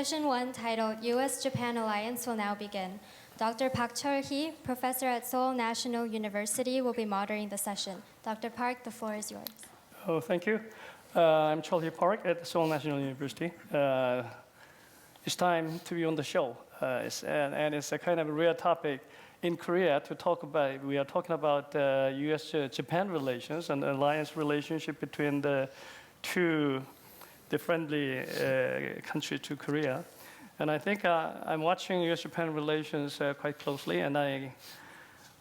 Session 1, titled U.S.-Japan Alliance, will now begin. Dr. Park Cheol-hee, professor at Seoul National University, will be moderating the session. Dr. Park, the floor is yours. Oh, thank you. I'm Cheol-hee Park at Seoul National University. It's time to be on the show, and it's a kind of a rare topic in Korea to talk about. We are talking about U.S.-Japan relations and alliance relationship between the friendly countries to Korea. And I think I'm watching U.S.-Japan relations quite closely, and I'm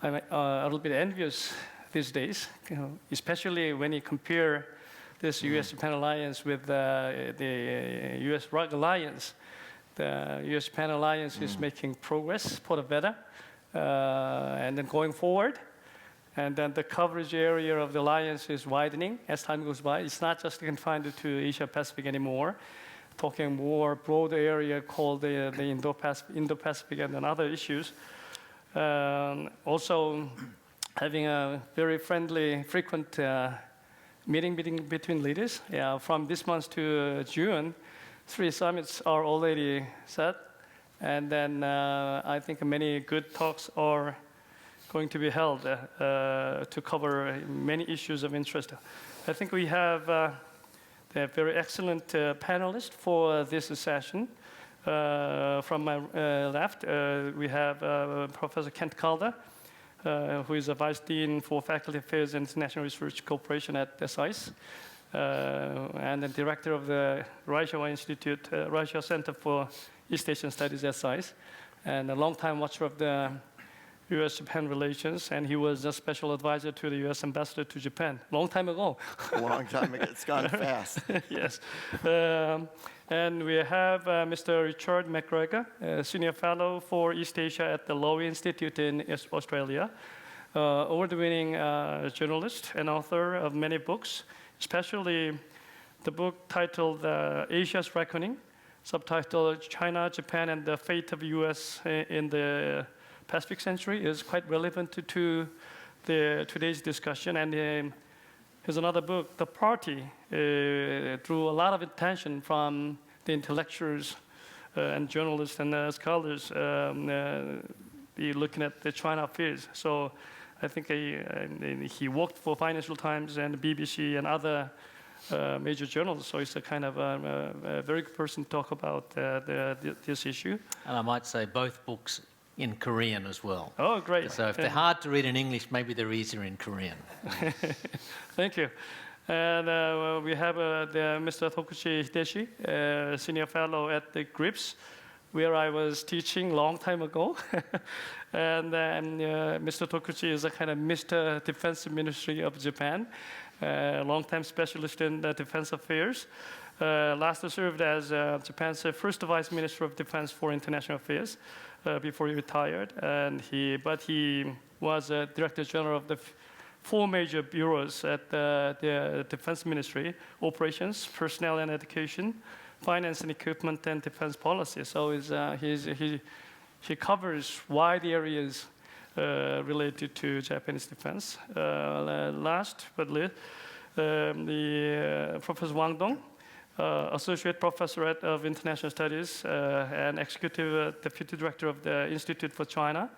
a little bit envious these days, especially when you compare this U.S.-Japan alliance with the U.S.-ROC alliance. The U.S.-Japan alliance is making progress for the better, and then going forward. And then the coverage area of the alliance is widening as time goes by. It's not just confined to Asia-Pacific anymore, talking more broad area called the Indo-Pacific and then other issues. Also having a very friendly, frequent meeting between leaders. Yeah, from this month to June, 3 summits are already set. And then I think many good talks are going to be held to cover many issues of interest. I think we have a very excellent panelist for this session. From my left, we have Professor Kent Calder, who is a Vice Dean for Faculty Affairs and International Research Cooperation at SICE, and the Director of the Russia Center for East Asian Studies at SICE, and a long-time watcher of the U.S.-Japan relations, and he was a special advisor to the U.S. ambassador to Japan, long time ago. A long time ago. It's gone fast. Yes. And we have Mr. Richard McGregor, Senior Fellow for East Asia at the Lowy Institute in Australia, award-winning journalist and author of many books, especially the book titled Asia's Reckoning, subtitled China, Japan, and the Fate of U.S. in the Pacific Century, is quite relevant to today's discussion. And here's another book, The Party, drew a lot of attention from the intellectuals and journalists and scholars looking at the China affairs. So I think he worked for Financial Times and BBC and other major journals, so he's a kind of a very good person to talk about this issue. And I might say both books in Korean as well. Oh, great. So if they're hard to read in English, maybe they're easier in Korean. Thank you. And we have Mr. Tokuchi Hideshi, Senior Fellow at the GRIPS, where I was teaching long time ago. And then Mr. Tokuchi is a kind of Mr. Defense Ministry of Japan, long-time specialist in defense affairs. Last served as Japan's first Vice Minister of Defense for International Affairs before he retired. But he was Director General of the 4 major bureaus at the Defense Ministry: Operations, Personnel and Education, Finance and Equipment, and Defense Policy. So he covers wide areas related to Japanese defense. Last but least, Professor Wang, Associate Professor of International Studies and Executive Deputy Director of the Institute for China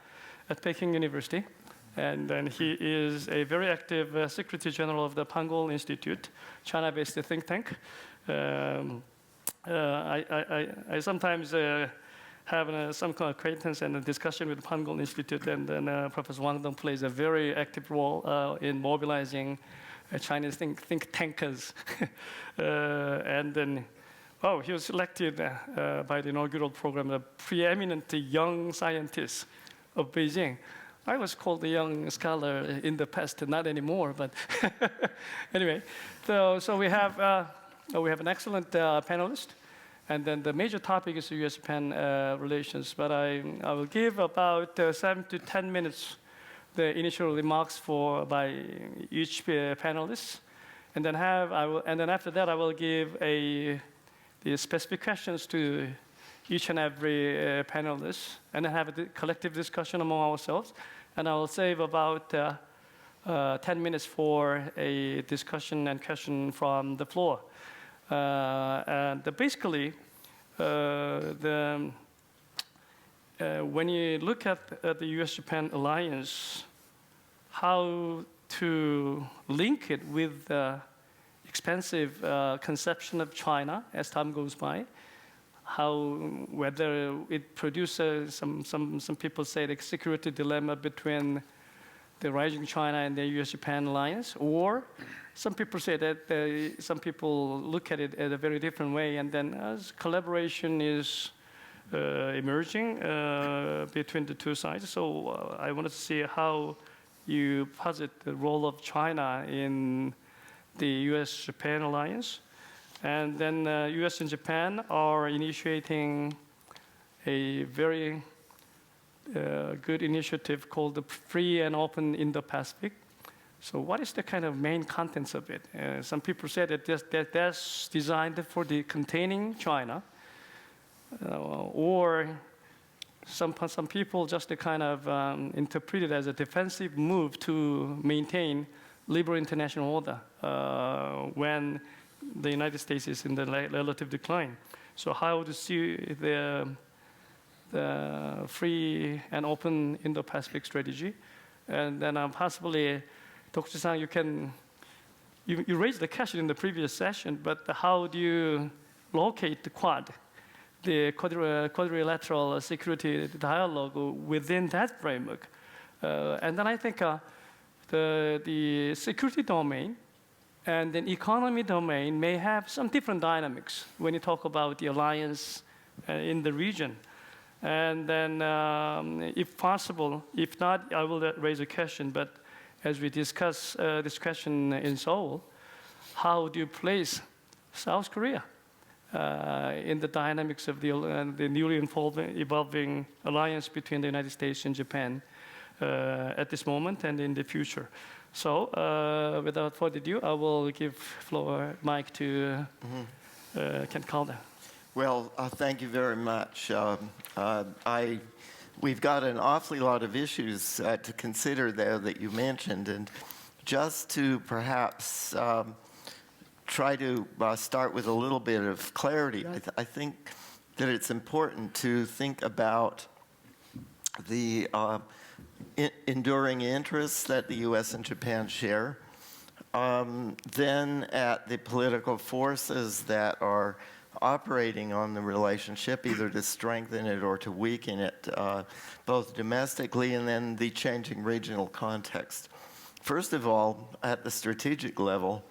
at Peking University. And then he is a very active Secretary General of the Pangol Institute, China-based think tank. I sometimes have some kind of acquaintance and a discussion with the Pangol Institute, and then Professor Wang plays a very active role in mobilizing Chinese think tankers. And then, he was selected by the inaugural program, the preeminent young scientist of Beijing. I was called a young scholar in the past, not anymore, but anyway. So we have an excellent panelist. And then the major topic is U.S.-Japan relations. But I will give about 7 to 10 minutes the initial remarks by each panelist, and then after that I will give the specific questions to each and every panelist, and then have a collective discussion among ourselves. And I will save about 10 minutes for a discussion and question from the floor. And basically, when you look at the U.S.-Japan alliance, how to link it with the expansive conception of China as time goes by, whether it produces some people say the security dilemma between the rising China and the U.S.-Japan alliance, or some people say that some people look at it in a very different way, and then as collaboration is emerging between the two sides. So I wanted to see how you posit the role of China in the U.S.-Japan alliance. And then U.S. and Japan are initiating a very good initiative called the Free and Open Indo-Pacific. So what is the kind of main contents of it? Some people say that that's designed for the containing China, or some people just kind of interpret it as a defensive move to maintain liberal international order when the United States is in the relative decline. So how to see the free and open Indo-Pacific strategy? And then possibly, Tokuchi-san, you raised the question in the previous session, but how do you locate the Quad, the quadrilateral security dialogue within that framework? And then I think the security domain and then economy domain may have some different dynamics when you talk about the alliance in the region. And then if possible, if not, I will raise a question, but as we discuss this question in Seoul, how do you place South Korea in the dynamics of the newly evolving alliance between the United States and Japan at this moment and in the future? So without further ado, I will give mic to Ken Calder. Well, thank you very much. We've got an awfully lot of issues to consider there that you mentioned, and just to perhaps try to start with a little bit of clarity, I think that it's important to think about the enduring interests that the U.S. and Japan share, then at the political forces that are operating on the relationship, either to strengthen it or to weaken it, both domestically and then the changing regional context. First of all, at the strategic level,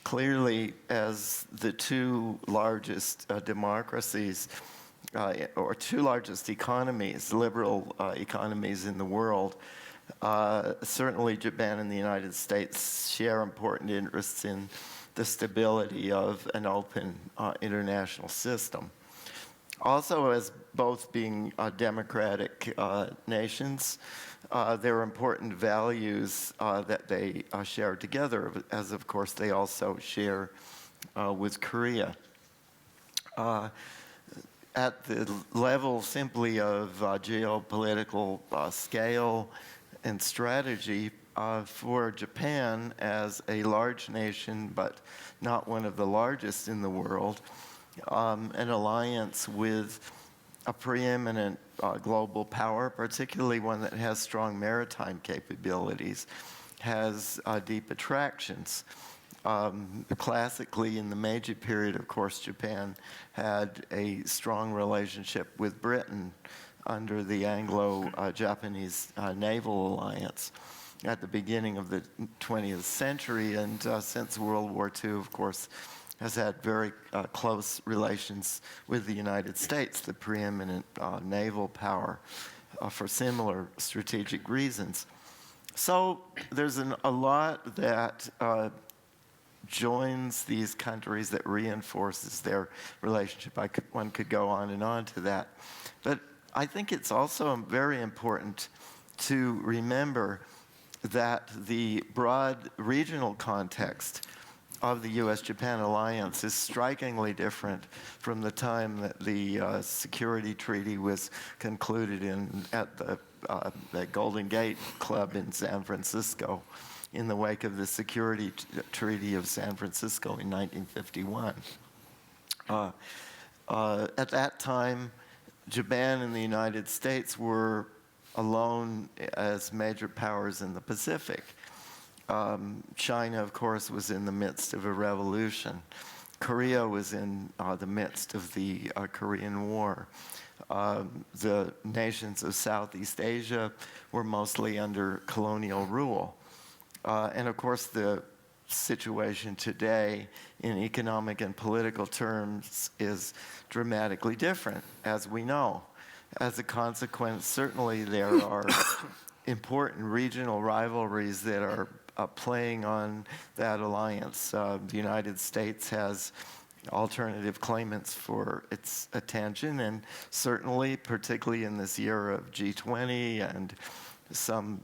clearly as the two largest democracies, or two largest economies, liberal economies in the world, certainly Japan and the United States share important interests in the stability of an open international system. Also, as both being democratic nations, there are important values that they share together, as of course they also share with Korea. At the level simply of geopolitical scale and strategy, for Japan as a large nation, but not one of the largest in the world, an alliance with a preeminent global power, particularly one that has strong maritime capabilities, has deep attractions. Classically, in the Meiji period, of course, Japan had a strong relationship with Britain under the Anglo-Japanese naval alliance at the beginning of the 20th century, and since World War II, of course, has had very close relations with the United States, the preeminent naval power, for similar strategic reasons. So there's a lot that joins these countries, that reinforces their relationship. One could go on and on to that. But I think it's also very important to remember that the broad regional context of the U.S.-Japan alliance is strikingly different from the time that the security treaty was concluded at the Golden Gate Club in San Francisco in the wake of the Security Treaty of San Francisco in 1951. At that time, Japan and the United States were alone as major powers in the Pacific. China, of course, was in the midst of a revolution. Korea was in the midst of the Korean War. The nations of Southeast Asia were mostly under colonial rule. And of course, the situation today in economic and political terms is dramatically different, as we know. As a consequence, certainly there are important regional rivalries that are playing on that alliance. The United States has alternative claimants for its attention, and certainly, particularly in this year of G20 and some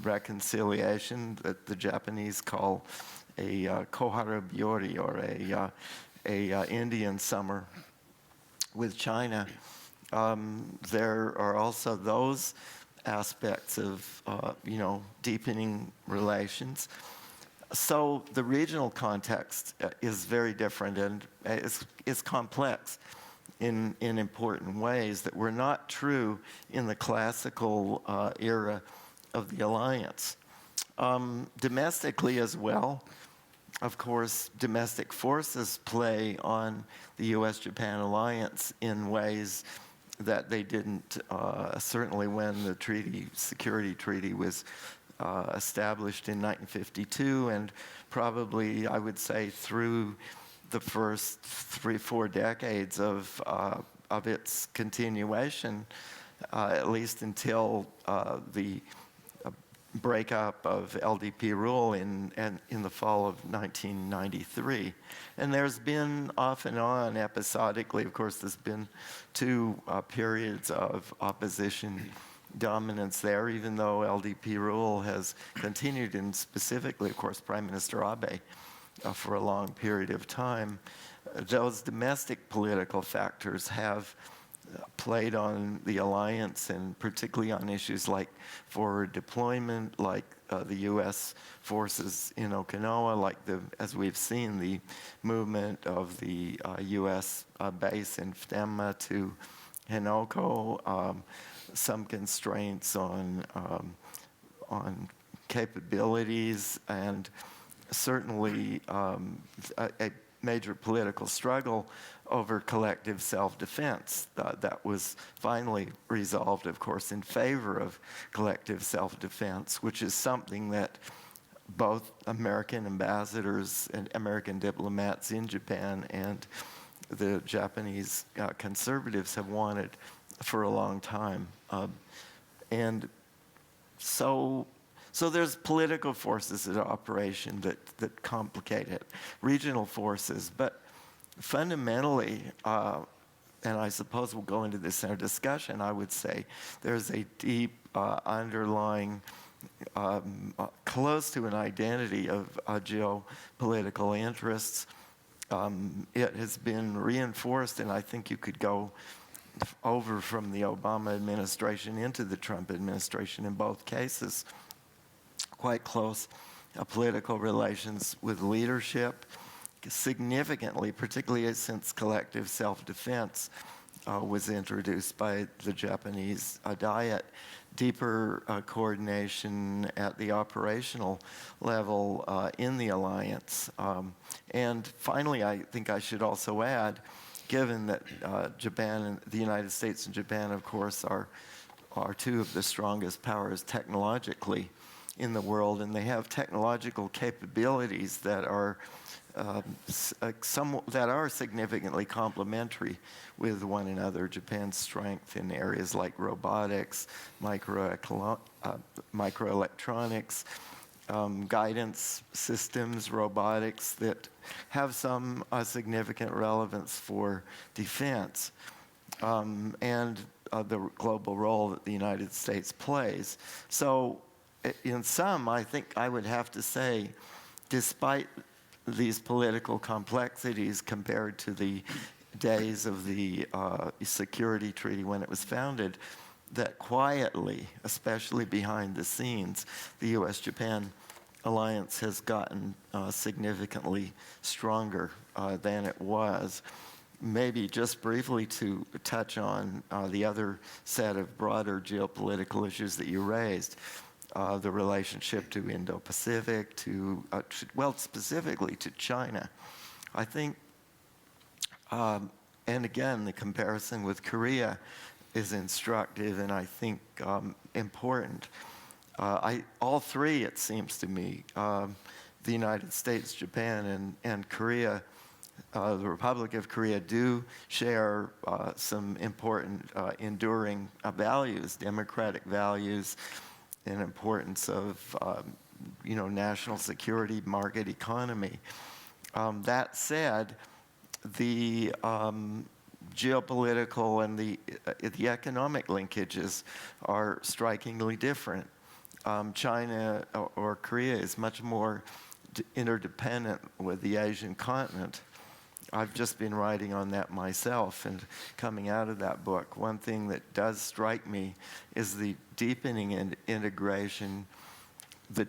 reconciliation that the Japanese call a Kohara Byori, or a Indian summer with China. There are also those aspects of deepening relations. So the regional context is very different, and is complex in important ways that were not true in the classical era of the alliance. Domestically as well, of course, domestic forces play on the U.S.-Japan alliance in ways that they didn't, certainly when the security treaty was established in 1952, and probably, I would say, through the first 3-4 decades of its continuation, at least until the breakup of LDP rule in the fall of 1993. And there's been off and on, episodically, of course, there's been 2 periods of opposition dominance there, even though LDP rule has continued, and specifically, of course, Prime Minister Abe for a long period of time. Those domestic political factors have played on the alliance, and particularly on issues like forward deployment, like the U.S. forces in Okinawa, like as we've seen, the movement of the U.S. base in Phutema to Henoko, some constraints on capabilities, and certainly a major political struggle over collective self-defense that was finally resolved, of course, in favor of collective self-defense, which is something that both American ambassadors and American diplomats in Japan and the Japanese conservatives have wanted for a long time. And so there's political forces at operation that complicate it, regional forces, but fundamentally, and I suppose we'll go into this in our discussion, I would say there's a deep underlying, close to an identity of geopolitical interests. It has been reinforced, and I think you could go over from the Obama administration into the Trump administration in both cases. Quite close political relations with leadership, significantly, particularly since collective self-defense was introduced by the Japanese Diet, deeper coordination at the operational level in the alliance. And finally, I think I should also add, given that Japan and the United States and Japan, of course, are 2 of the strongest powers technologically in the world, and they have technological capabilities that are significantly complementary with one another. Japan's strength in areas like robotics, microelectronics, guidance systems, robotics that have some significant relevance for defense, and the global role that the United States plays. So in sum, I think I would have to say, despite these political complexities compared to the days of the security treaty when it was founded, that quietly, especially behind the scenes, the U.S.-Japan alliance has gotten significantly stronger than it was. maybe just briefly to touch on the other set of broader geopolitical issues that you raised, the relationship to Indo-Pacific, well, specifically to China. I think, and again, the comparison with Korea is instructive and I think important. All three, it seems to me, the United States, Japan, and Korea, the Republic of Korea, do share some important enduring values, democratic values, and importance of national security, market economy. That said, the geopolitical and the economic linkages are strikingly different. China or Korea is much more interdependent with the Asian continent. I've just been writing on that myself, and coming out of that book, one thing that does strike me is the deepening integration, the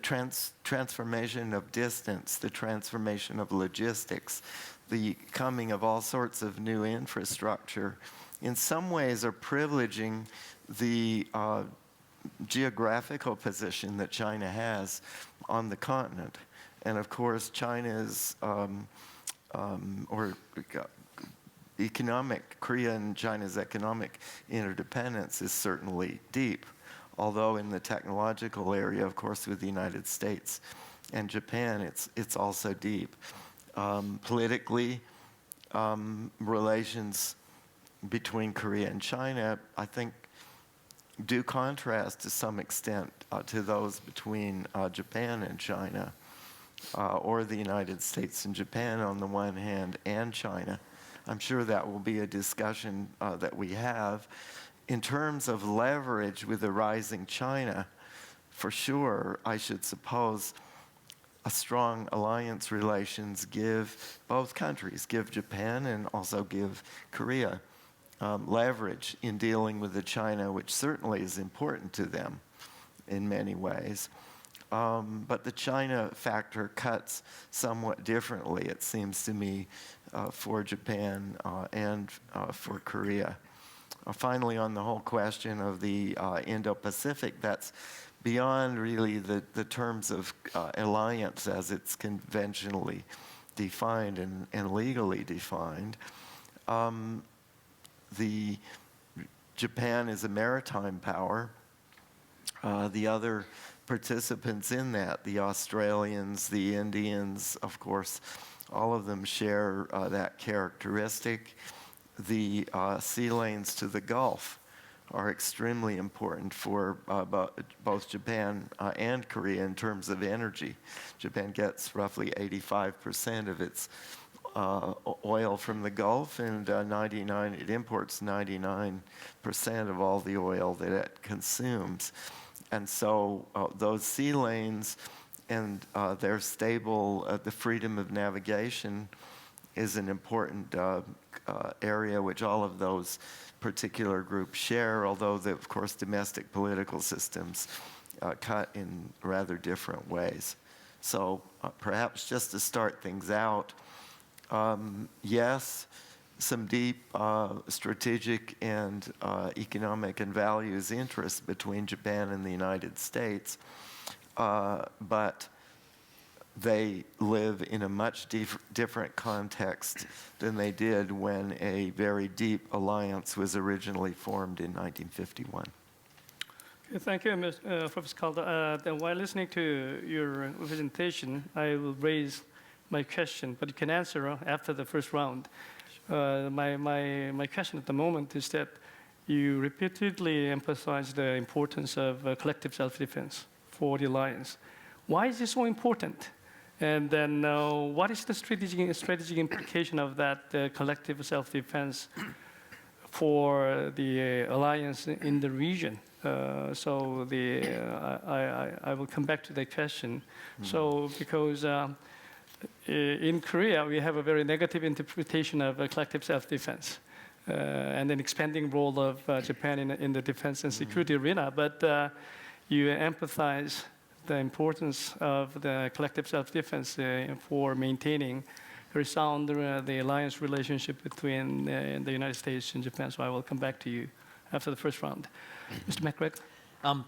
transformation of distance, the transformation of logistics, the coming of all sorts of new infrastructure, in some ways are privileging the geographical position that China has on the continent. And of course, China's Korea and China's economic interdependence is certainly deep, although in the technological area, of course, with the United States and Japan, it's also deep. Politically, relations between Korea and China, I think, do contrast to some extent to those between Japan and China, or the United States and Japan on the one hand, and China. I'm sure that will be a discussion that we have. In terms of leverage with the rising China, for sure, I should suppose a strong alliance relations give both countries, give Japan and also give Korea leverage in dealing with the China, which certainly is important to them in many ways. But the China factor cuts somewhat differently, it seems to me, for Japan and for Korea. Finally, on the whole question of the Indo-Pacific, that's beyond really the terms of alliance as it's conventionally defined and legally defined. Japan is a maritime power. The other participants in that, the Australians, the Indians, of course, all of them share that characteristic. The sea lanes to the Gulf are extremely important for both Japan and Korea in terms of energy. Japan gets roughly 85% of its oil from the Gulf, and it imports 99% of all the oil that it consumes. And so those sea lanes and their stable, the freedom of navigation is an important area which all of those particular groups share, although, of course, domestic political systems cut in rather different ways. So perhaps just to start things out, yes, some deep strategic and economic and values interests between Japan and the United States, but they live in a much different context than they did when a very deep alliance was originally formed in 1951. Thank you, Professor Calder. While listening to your presentation, I will raise my question, but you can answer after the first round. My question at the moment is that you repeatedly emphasize the importance of collective self-defense for the alliance. Why is this so important? And then what is the strategic implication of that collective self-defense for the alliance in the region? So I will come back to that question. Mm-hmm. So because in Korea, we have a very negative interpretation of collective self-defense and an expanding role of Japan in the defense and security arena. But you empathize the importance of the collective self-defense for maintaining very sound the alliance relationship between the United States and Japan. So I will come back to you after the first round. Mr. McGregor.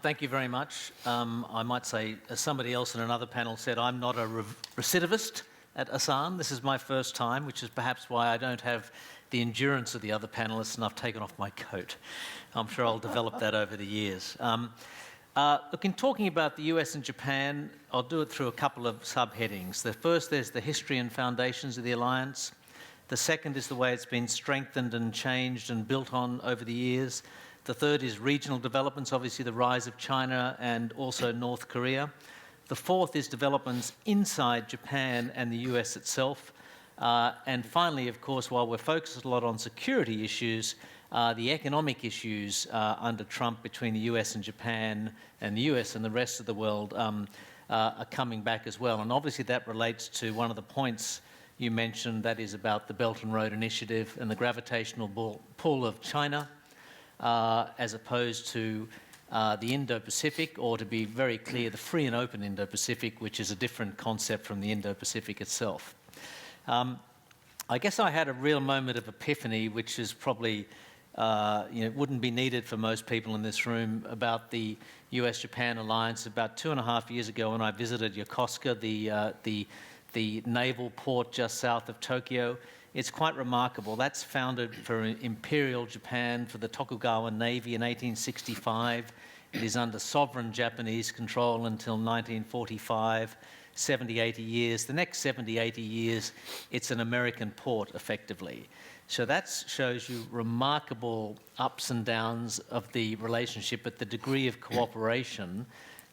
Thank you very much. I might say, as somebody else in another panel said, I'm not a recidivist at Asan. This is my first time, which is perhaps why I don't have the endurance of the other panelists, and I've taken off my coat. I'm sure I'll develop that over the years. Look, in talking about the US and Japan, I'll do it through a couple of subheadings. The first, there's the history and foundations of the alliance. The second is the way it's been strengthened and changed and built on over the years. The third is regional developments, obviously the rise of China and also North Korea. The fourth is developments inside Japan and the US itself. And finally, of course, while we're focused a lot on security issues, the economic issues under Trump between the US and Japan and the US and the rest of the world are coming back as well. And obviously that relates to one of the points you mentioned, that is about the Belt and Road Initiative and the gravitational pull of China as opposed to the Indo-Pacific, or to be very clear, the free and open Indo-Pacific, which is a different concept from the Indo-Pacific itself. I guess I had a real moment of epiphany, which is probably wouldn't be needed for most people in this room, about the US-Japan alliance about 2.5 years ago when I visited Yokosuka, the naval port just south of Tokyo. It's quite remarkable. That's founded for Imperial Japan, for the Tokugawa Navy in 1865. It is under sovereign Japanese control until 1945, 70, 80 years. The next 70, 80 years, it's an American port, effectively. So that shows you remarkable ups and downs of the relationship, but the degree of cooperation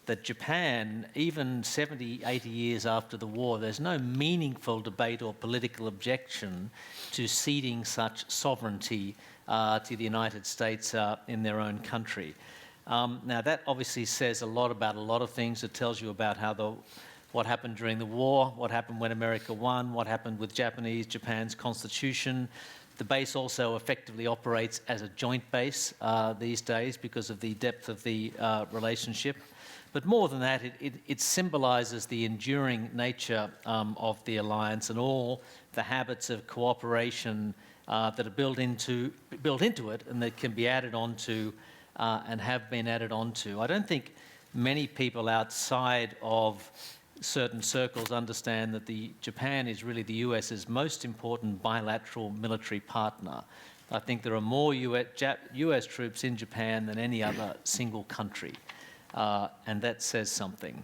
that Japan, even 70, 80 years after the war, there's no meaningful debate or political objection to ceding such sovereignty to the United States in their own country. Now that obviously says a lot about a lot of things. It tells you about how what happened during the war, what happened when America won, what happened with Japan's constitution. The base also effectively operates as a joint base these days because of the depth of the relationship. But more than that, it symbolizes the enduring nature of the alliance and all the habits of cooperation that are built into it and that can be added onto and have been added onto. I don't think many people outside of certain circles understand that Japan is really the US's most important bilateral military partner. I think there are more US troops in Japan than any other single country, and that says something.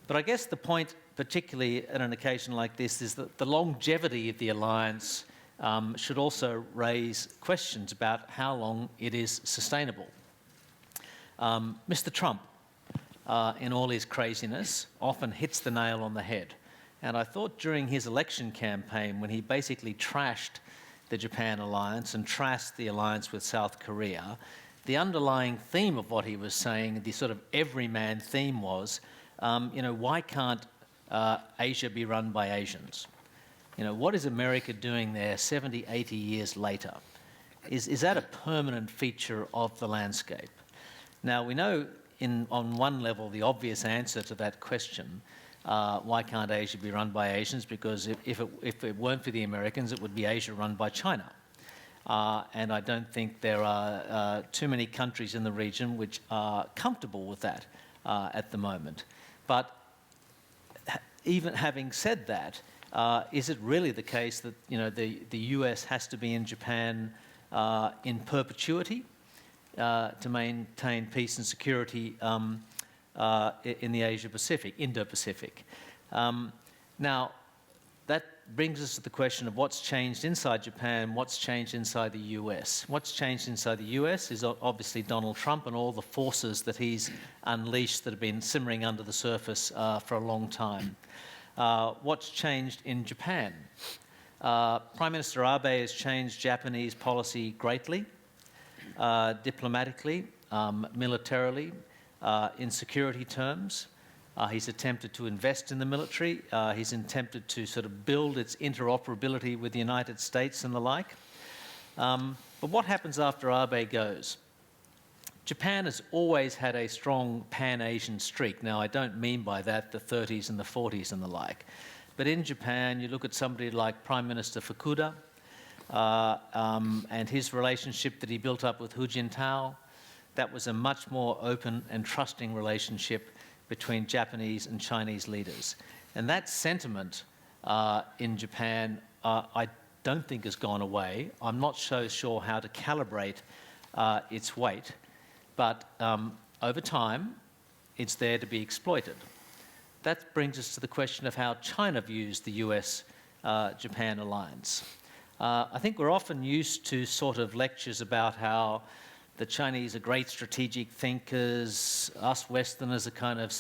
But I guess the point, particularly at an occasion like this, is that the longevity of the alliance should also raise questions about how long it is sustainable. Mr. Trump, in all his craziness, often hits the nail on the head. And I thought during his election campaign, when he basically trashed the Japan alliance and trashed the alliance with South Korea, the underlying theme of what he was saying, the sort of everyman theme was, why can't Asia be run by Asians? What is America doing there 70, 80 years later? Is that a permanent feature of the landscape? Now, we know on one level, the obvious answer to that question, why can't Asia be run by Asians? Because if it weren't for the Americans, it would be Asia run by China. And I don't think there are too many countries in the region which are comfortable with that at the moment. But even having said that, is it really the case that the US has to be in Japan in perpetuity? To maintain peace and security in the Asia-Pacific, Indo-Pacific. Now, that brings us to the question of what's changed inside Japan, what's changed inside the US. What's changed inside the US is obviously Donald Trump and all the forces that he's unleashed that have been simmering under the surface for a long time. What's changed in Japan? Prime Minister Abe has changed Japanese policy greatly. Diplomatically, militarily, in security terms. He's attempted to invest in the military. He's attempted to sort of build its interoperability with the United States and the like. But what happens after Abe goes? Japan has always had a strong Pan-Asian streak. Now, I don't mean by that the 30s and the 40s and the like. But in Japan, you look at somebody like Prime Minister Fukuda and his relationship that he built up with Hu Jintao. That was a much more open and trusting relationship between Japanese and Chinese leaders. And that sentiment in Japan, I don't think has gone away. I'm not so sure how to calibrate its weight, but over time, it's there to be exploited. That brings us to the question of how China views the US-Japan alliance. I think we're often used to sort of lectures about how the Chinese are great strategic thinkers, us Westerners are kind of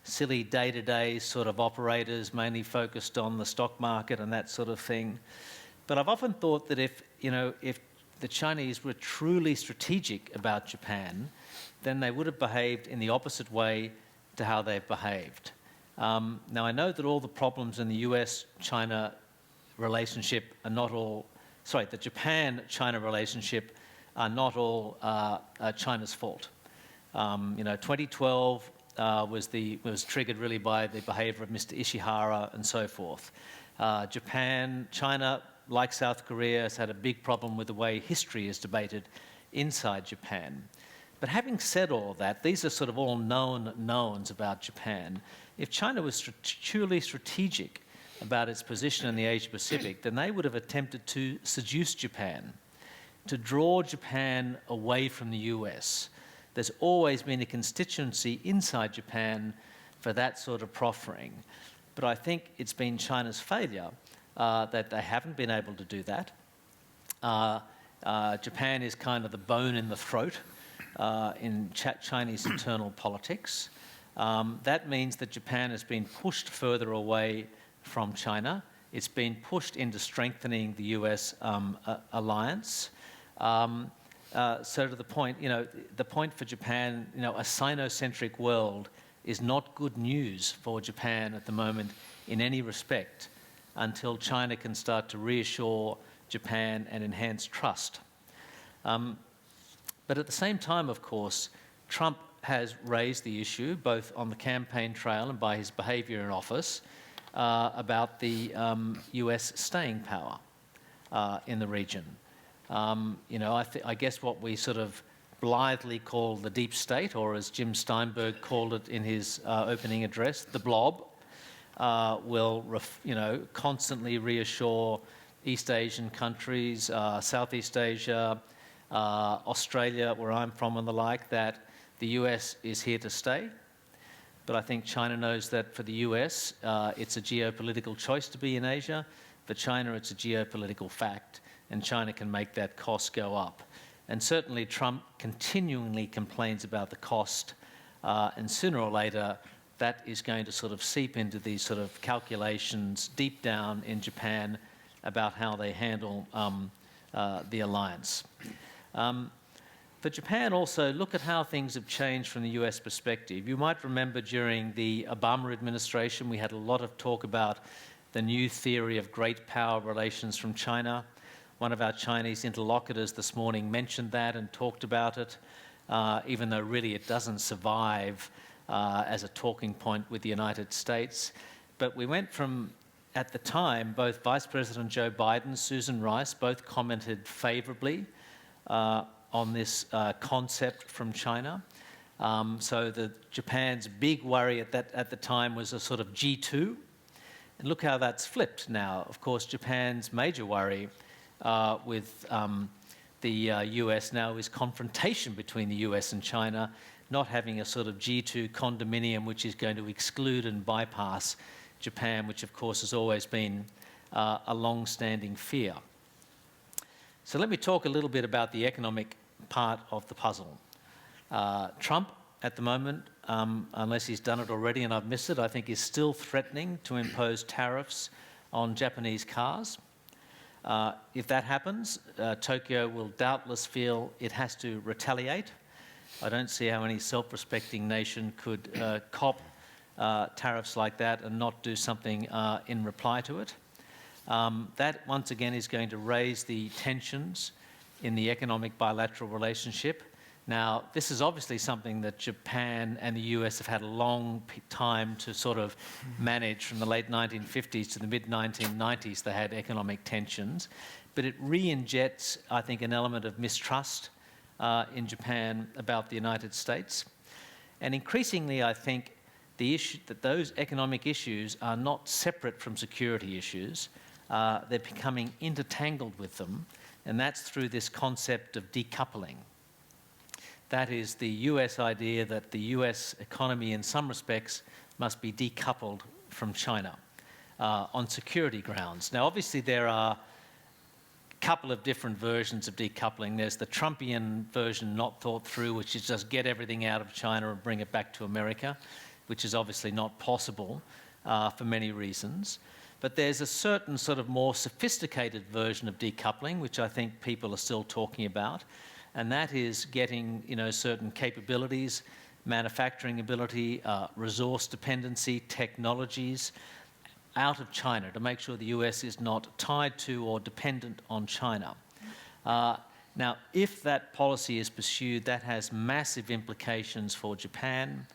silly day-to-day sort of operators, mainly focused on the stock market and that sort of thing. But I've often thought that if the Chinese were truly strategic about Japan, then they would have behaved in the opposite way to how they've behaved. Now, I know that all the problems in the US-China relationship are not all, the Japan-China relationship are not all China's fault. 2012 was triggered really by the behavior of Mr. Ishihara and so forth. China, like South Korea, has had a big problem with the way history is debated inside Japan. But having said all that, these are sort of all known knowns about Japan. If China was truly strategic about its position in the Asia-Pacific, then they would have attempted to seduce Japan, to draw Japan away from the US. There's always been a constituency inside Japan for that sort of proffering. But I think it's been China's failure that they haven't been able to do that. Japan is kind of the bone in the throat in Chinese internal politics. That means that Japan has been pushed further away from China. It's been pushed into strengthening the US alliance. So to the point, the point for Japan, a Sino-centric world is not good news for Japan at the moment in any respect until China can start to reassure Japan and enhance trust. But at the same time, of course, Trump has raised the issue, both on the campaign trail and by his behaviour in office, about the US staying power in the region. I guess what we sort of blithely call the deep state, or as Jim Steinberg called it in his opening address, the blob, will constantly reassure East Asian countries, Southeast Asia, Australia, where I'm from and the like, that the US is here to stay. But I think China knows that for the US, it's a geopolitical choice to be in Asia. For China, it's a geopolitical fact, and China can make that cost go up. And certainly Trump continually complains about the cost, and sooner or later, that is going to sort of seep into these sort of calculations deep down in Japan about how they handle the alliance. For Japan also, look at how things have changed from the US perspective. You might remember during the Obama administration, we had a lot of talk about the new theory of great power relations from China. One of our Chinese interlocutors this morning mentioned that and talked about it, even though really it doesn't survive as a talking point with the United States. But we went from, at the time, both Vice President Joe Biden, Susan Rice, both commented favorably on this concept from China. So Japan's big worry at the time was a sort of G2. And look how that's flipped now. Of course, Japan's major worry with the US now is confrontation between the US and China, not having a sort of G2 condominium which is going to exclude and bypass Japan, which of course has always been a long-standing fear. So let me talk a little bit about the economic part of the puzzle. Trump, at the moment, unless he's done it already and I've missed it, I think is still threatening to impose tariffs on Japanese cars. If that happens, Tokyo will doubtless feel it has to retaliate. I don't see how any self-respecting nation could cop tariffs like that and not do something in reply to it. That, once again, is going to raise the tensions in the economic bilateral relationship. Now, this is obviously something that Japan and the US have had a long time to sort of manage. From the late 1950s to the mid-1990s, they had economic tensions. But it re-injects, I think, an element of mistrust in Japan about the United States. And increasingly, I think, the issue that those economic issues are not separate from security issues. They're becoming intertangled with them, and that's through this concept of decoupling. That is the US idea that the US economy, in some respects, must be decoupled from China on security grounds. Now, obviously, there are a couple of different versions of decoupling. There's the Trumpian version not thought through, which is just get everything out of China and bring it back to America, which is obviously not possible for many reasons. But there's a certain sort of more sophisticated version of decoupling, which I think people are still talking about, and that is getting, certain capabilities, manufacturing ability, resource dependency, technologies out of China to make sure the US is not tied to or dependent on China. Now, if that policy is pursued, that has massive implications for Japan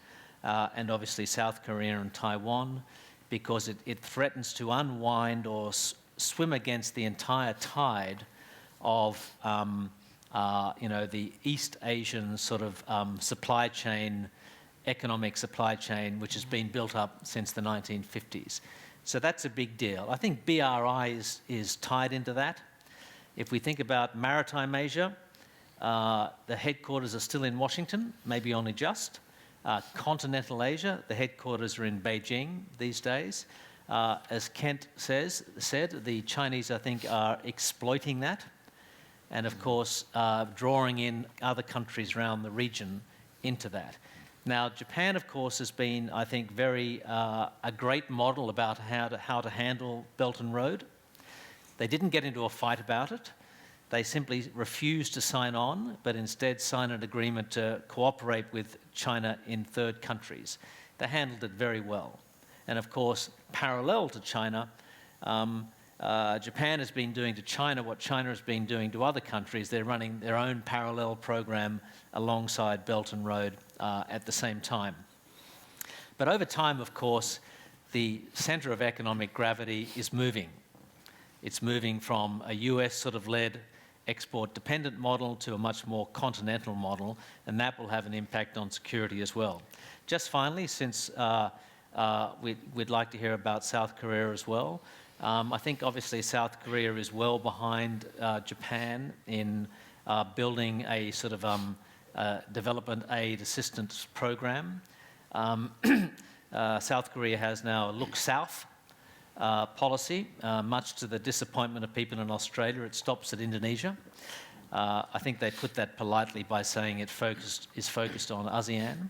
and obviously South Korea and Taiwan, because it threatens to unwind or swim against the entire tide of the East Asian sort of supply chain, economic supply chain, which has been built up since the 1950s. So that's a big deal. I think BRI is tied into that. If we think about Maritime Asia, the headquarters are still in Washington, maybe only just. Continental Asia, the headquarters are in Beijing these days. As Kent said, the Chinese, I think, are exploiting that, and of course, drawing in other countries around the region into that. Now, Japan, of course, has been, I think, a great model about how to handle Belt and Road. They didn't get into a fight about it. They simply refused to sign on, but instead signed an agreement to cooperate with China in third countries. They handled it very well. And of course, parallel to China, Japan has been doing to China what China has been doing to other countries. They're running their own parallel program alongside Belt and Road at the same time. But over time, of course, the center of economic gravity is moving. It's moving from a US sort of led export-dependent model to a much more continental model, and that will have an impact on security as well. Just finally, since we'd like to hear about South Korea as well, I think obviously South Korea is well behind Japan in building a sort of development aid assistance program. South Korea has now a look south policy, much to the disappointment of people in Australia. It stops at Indonesia. I think they put that politely by saying it is focused on ASEAN.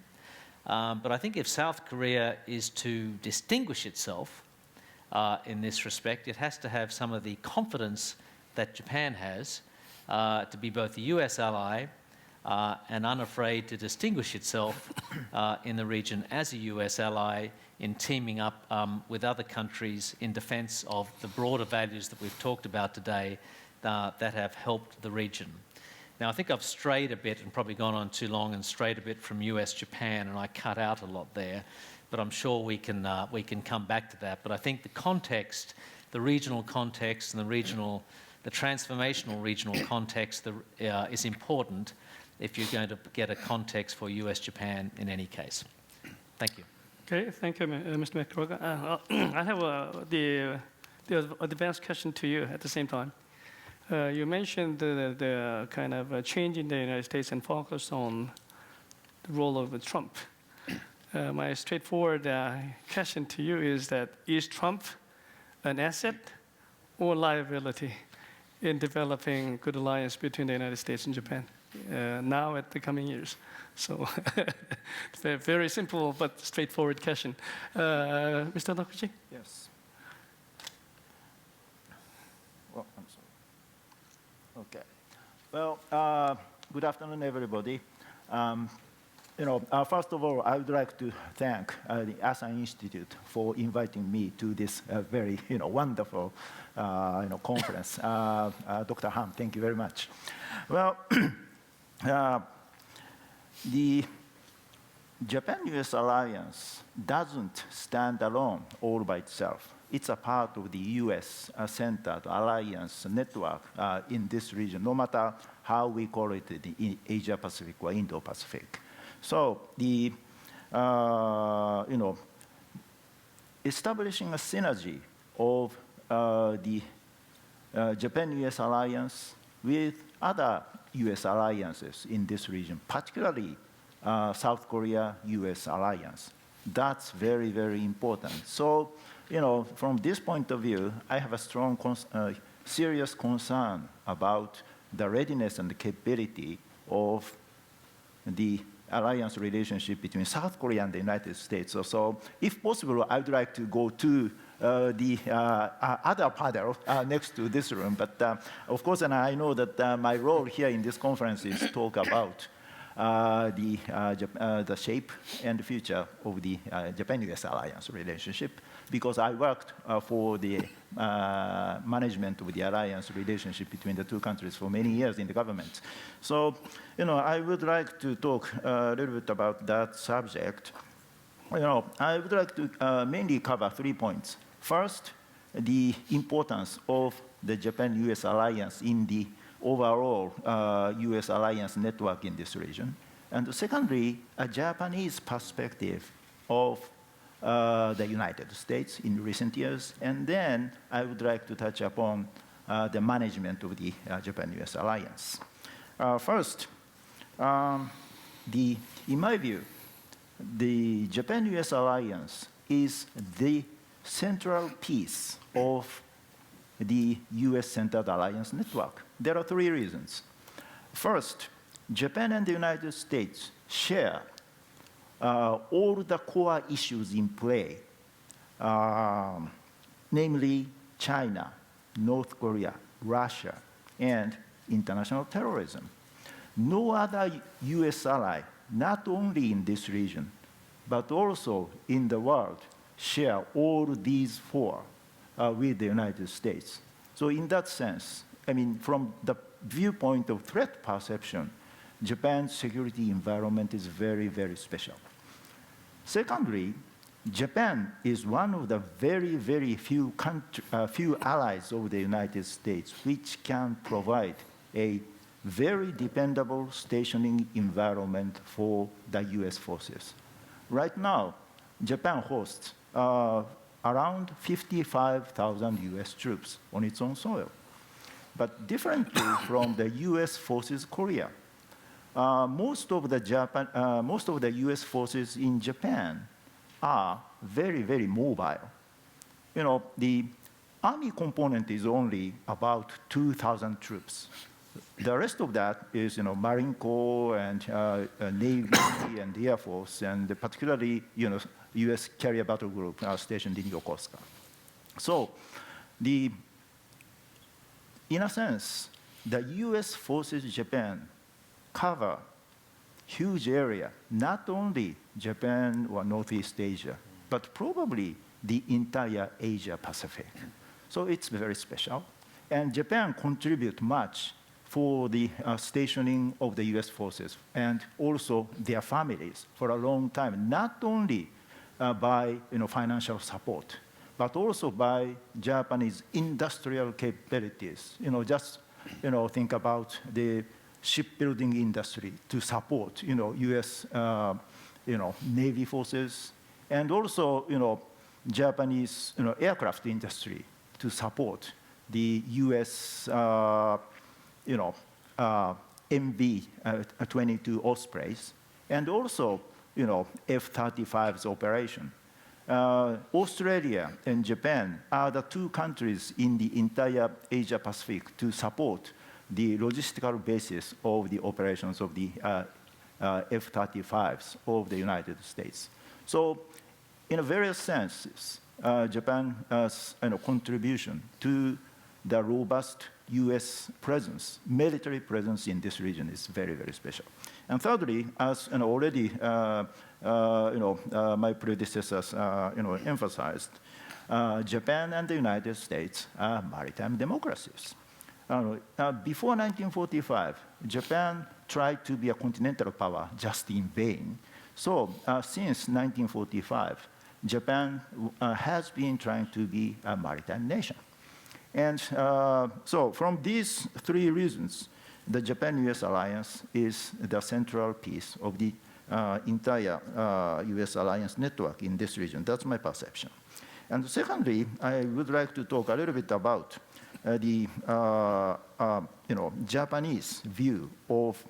But I think if South Korea is to distinguish itself in this respect, it has to have some of the confidence that Japan has to be both a US ally and unafraid to distinguish itself in the region as a US ally in teaming up with other countries in defense of the broader values that we've talked about today that have helped the region. Now, I think I've strayed a bit and probably gone on too long and strayed a bit from US-Japan, and I cut out a lot there, but I'm sure we can come back to that. But I think the context, the regional context and the transformational regional context is important if you're going to get a context for US-Japan in any case. Thank you. Okay, thank you, Mr. McGregor. I have the advanced question to you at the same time. You mentioned the kind of change in the United States and focus on the role of Trump. My straightforward question to you is that, is Trump an asset or liability in developing good alliance between the United States and Japan now at the coming years? So it's a very simple but straightforward question. Mr. Tokuchi? Yes. Well, I'm sorry. Okay. Well, good afternoon, everybody. First of all, I would like to thank the Asan Institute for inviting me to this very, wonderful, conference. Dr. Han, thank you very much. Well, the Japan-US alliance doesn't stand alone all by itself. It's a part of the US-centered alliance network in this region, no matter how we call it, the Asia-Pacific or Indo-Pacific. So the, establishing a synergy of the Japan-US alliance with other US alliances in this region, particularly South Korea-US alliance. That's very, very important. So, from this point of view, I have a strong, serious concern about the readiness and the capability of the alliance relationship between South Korea and the United States. So if possible, I would like to go to the other panel next to this room. But of course, and I know that my role here in this conference is to talk about the shape and the future of the Japan-US alliance relationship, because I worked for the management of the alliance relationship between the two countries for many years in the government. So, I would like to talk a little bit about that subject. I would like to mainly cover 3 points. First, the importance of the Japan-US alliance in the overall US alliance network in this region. And secondly, a Japanese perspective of the United States in recent years. And then I would like to touch upon the management of the Japan-US alliance. First, in my view, the Japan-US alliance is the central piece of the US-centered alliance network. There are 3 reasons. First, Japan and the United States share all the core issues in play, namely China, North Korea, Russia, and international terrorism. No other US ally, not only in this region, but also in the world, share all these 4 with the United States. So in that sense, from the viewpoint of threat perception, Japan's security environment is very, very special. Secondly, Japan is one of the very, very few allies of the United States which can provide a very dependable stationing environment for the US forces. Right now, Japan hosts around 55,000 US troops on its own soil. But differently from the US forces Korea, most of the US forces in Japan are very, very mobile. The army component is only about 2,000 troops. The rest of that is, Marine Corps and Navy and Air Force, and particularly, US carrier battle group stationed in Yokosuka. So, in a sense, the US forces in Japan cover huge area, not only Japan or Northeast Asia, but probably the entire Asia Pacific. So it's very special. And Japan contributes much for the stationing of the US forces and also their families for a long time, not only by financial support, but also by Japanese industrial capabilities. Just think about the shipbuilding industry to support US Navy forces, and also Japanese aircraft industry to support the US MV-22 Ospreys, and also F-35's operation. Australia and Japan are the 2 countries in the entire Asia Pacific to support the logistical basis of the operations of the F-35s of the United States. So in various senses, Japan's contribution to the robust US presence, military presence in this region is very, very special. And thirdly, as already my predecessors emphasized, Japan and the United States are maritime democracies. Before 1945, Japan try to be a continental power just in vain. So since 1945, Japan has been trying to be a maritime nation. And so from these three reasons, the Japan-US alliance is the central piece of the entire US alliance network in this region. That's my perception. And secondly, I would like to talk a little bit about the Japanese view of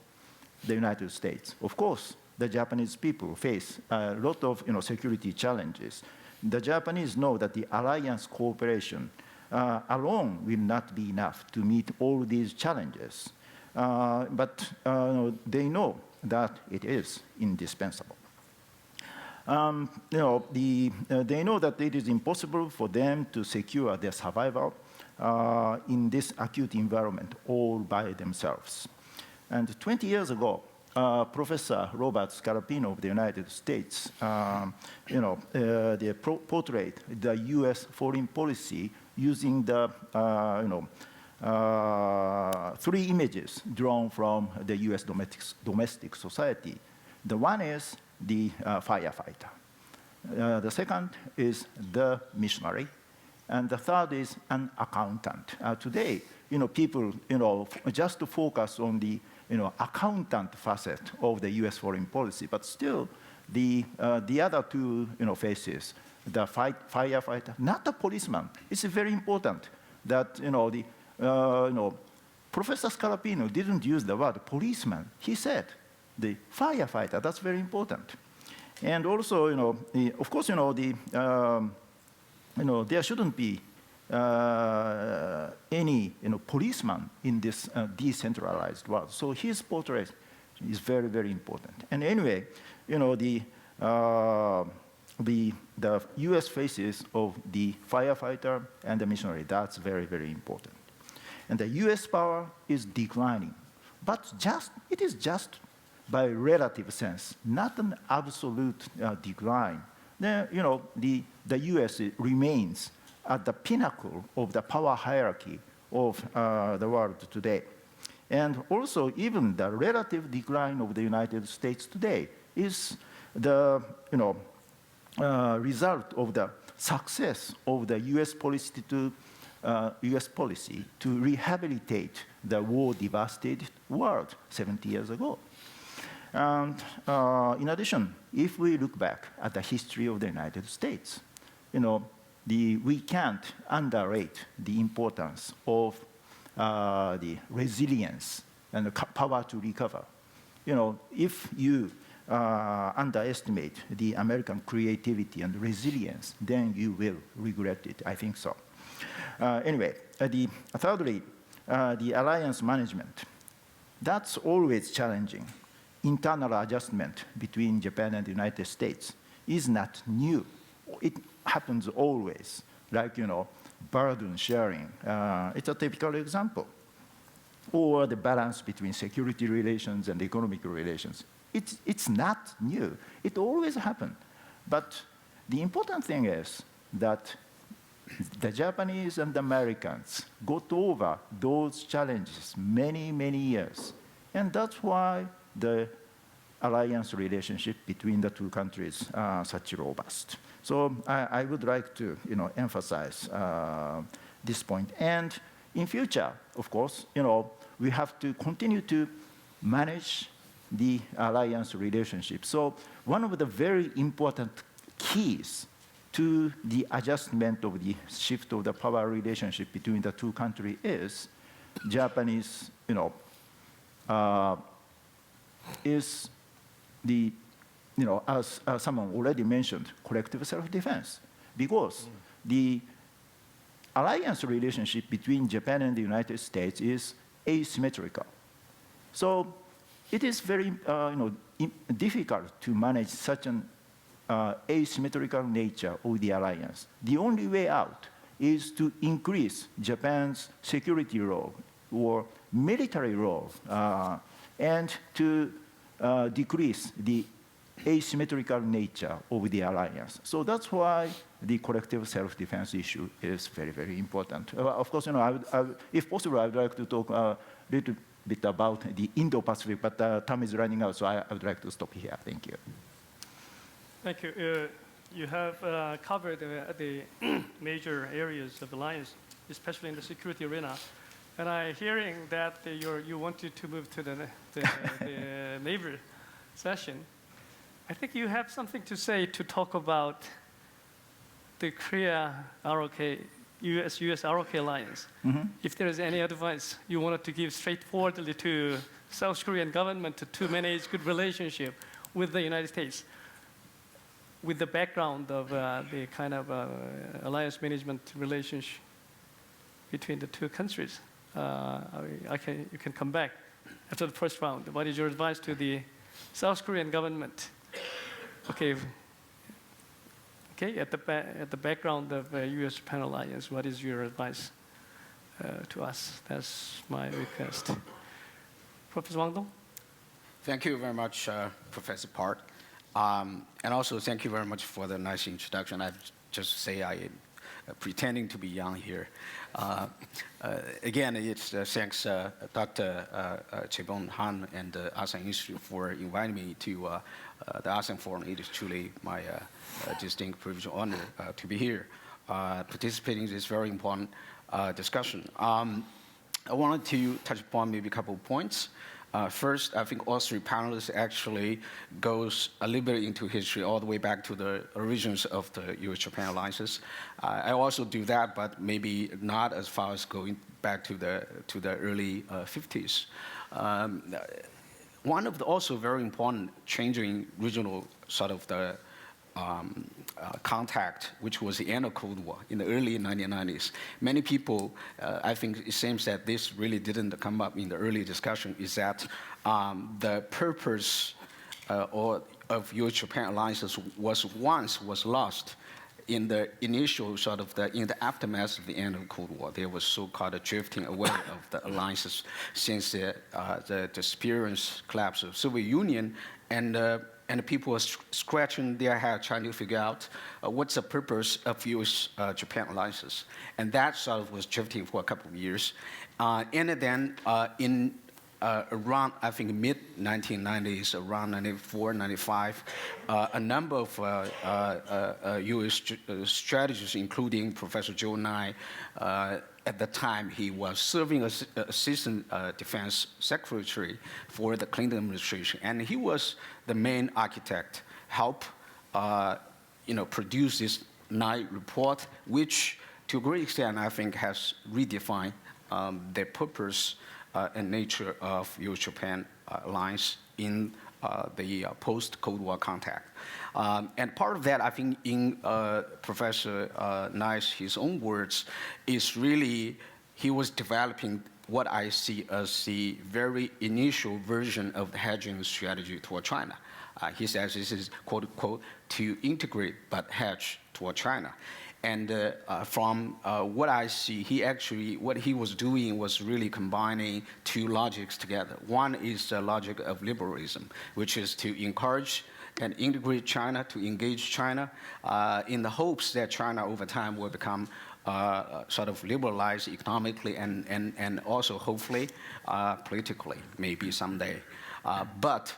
the United States. Of course, the Japanese people face a lot of security challenges. The Japanese know that the alliance cooperation alone will not be enough to meet all these challenges. But they know that it is indispensable. They know that it is impossible for them to secure their survival in this acute environment all by themselves. And 20 years ago, Professor Robert Scalapino of the United States, they portrayed the U.S. foreign policy using the three images drawn from the U.S. domestic society. The one is the firefighter. The second is the missionary. And the third is an accountant. Today, people, just to focus on the, accountant facet of the U.S. foreign policy, but still, the other two, faces, the firefighter, not the policeman. It's very important that, Professor Scalapino didn't use the word policeman. He said the firefighter. That's very important. And also, of course, there shouldn't be any policeman in this decentralized world. So his portrait is very, very important. And anyway, the U.S. faces of the firefighter and the missionary, that's very, very important. And the U.S. power is declining. But it is just by relative sense, not an absolute decline. Then, the U.S. remains at the pinnacle of the power hierarchy of the world today. And also, even the relative decline of the United States today is the result of the success of the U.S. policy to rehabilitate the war-devastated world 70 years ago. And in addition, if we look back at the history of the United States, we can't underrate the importance of the resilience and the power to recover. If you underestimate the American creativity and resilience, then you will regret it. I think so. Anyway, thirdly, the alliance management. That's always challenging. Internal adjustment between Japan and the United States is not new. It happens always, like, burden sharing. It's a typical example. Or the balance between security relations and economic relations. It's not new. It always happened. But the important thing is that the Japanese and the Americans got over those challenges many, many years. And that's why the alliance relationship between the two countries are such robust. So I would like to emphasize this point. And in future, of course, we have to continue to manage the alliance relationship. So one of the very important keys to the adjustment of the shift of the power relationship between the two countries is Japanese, is the, as someone already mentioned, collective self-defense. Because the alliance relationship between Japan and the United States is asymmetrical. So it is very difficult to manage such an asymmetrical nature of the alliance. The only way out is to increase Japan's security role or military role and to decrease the asymmetrical nature of the alliance. So that's why the collective self-defense issue is very, very important. Of course, if possible, I would like to talk a little bit about the Indo-Pacific, but time is running out, so I would like to stop here. Thank you. Thank you. You have covered the major areas of alliance, especially in the security arena. And I'm hearing that you wanted to move to the neighbor session. I think you have something to say to talk about the Korea-ROK, US-ROK alliance. If there is any advice you wanted to give straightforwardly to South Korean government to manage good relationship with the United States, with the background of the kind of alliance management relationship between the two countries, you can come back after the first round. What is your advice to the South Korean government? Okay, at the background of U.S.-Japan alliance, what is your advice to us? That's my request. Professor Wang Dong? Thank you very much, Professor Park. And also, thank you very much for the nice introduction. I just say I am pretending to be young here. Again, it's thanks Dr. Chebon Han and the Asan Institute for inviting me to the Asan Forum. It is truly my distinct privilege and honor to be here, participating in this very important discussion. I wanted to touch upon maybe a couple of points. First, I think all three panelists actually goes a little bit into history all the way back to the origins of the U.S.-Japan alliances. I also do that, but maybe not as far as going back to the early 50s. One of the also very important changing regional sort of the contact, which was the end of Cold War in the early 1990s. Many people, I think it seems that this really didn't come up in the early discussion, is that the purpose of U.S.-Japan alliances was lost in the initial sort of in the aftermath of the end of Cold War. There was so-called drifting away of the alliances since the experience collapse of Soviet Union, and people were scratching their head trying to figure out what's the purpose of U.S.-Japan alliances. And that sort of was drifting for a couple of years. And then in around, I think, mid-1990s, around 94, 95, a number of U.S. strategists, including Professor Joe Nye, at the time, he was serving as Assistant Defense Secretary for the Clinton administration, and he was the main architect, help produce this Nye report, which, to a great extent, I think, has redefined the purpose and nature of U.S.-Japan alliance in the post-Cold War contact. And part of that, I think, in Professor Nye's, his own words, is really he was developing what I see as the very initial version of the hedging strategy toward China. He says this is, quote unquote, to integrate but hedge toward China. And from what I see, what he was doing was really combining two logics together. One is the logic of liberalism, which is to encourage and integrate China, to engage China, in the hopes that China over time will become sort of liberalized economically and also hopefully politically, maybe someday. But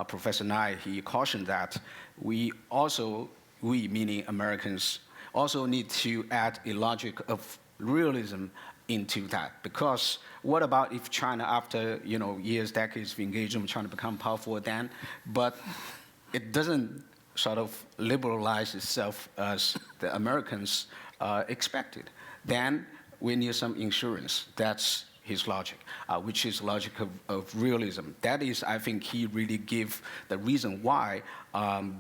Professor Nye, he cautioned that we meaning Americans, also need to add a logic of realism into that. Because what about if China, after years, decades of engagement, trying to become powerful then, but it doesn't sort of liberalize itself as the Americans expected? Then we need some insurance. That's his logic, which is logic of realism. That is, I think, he really gave the reason why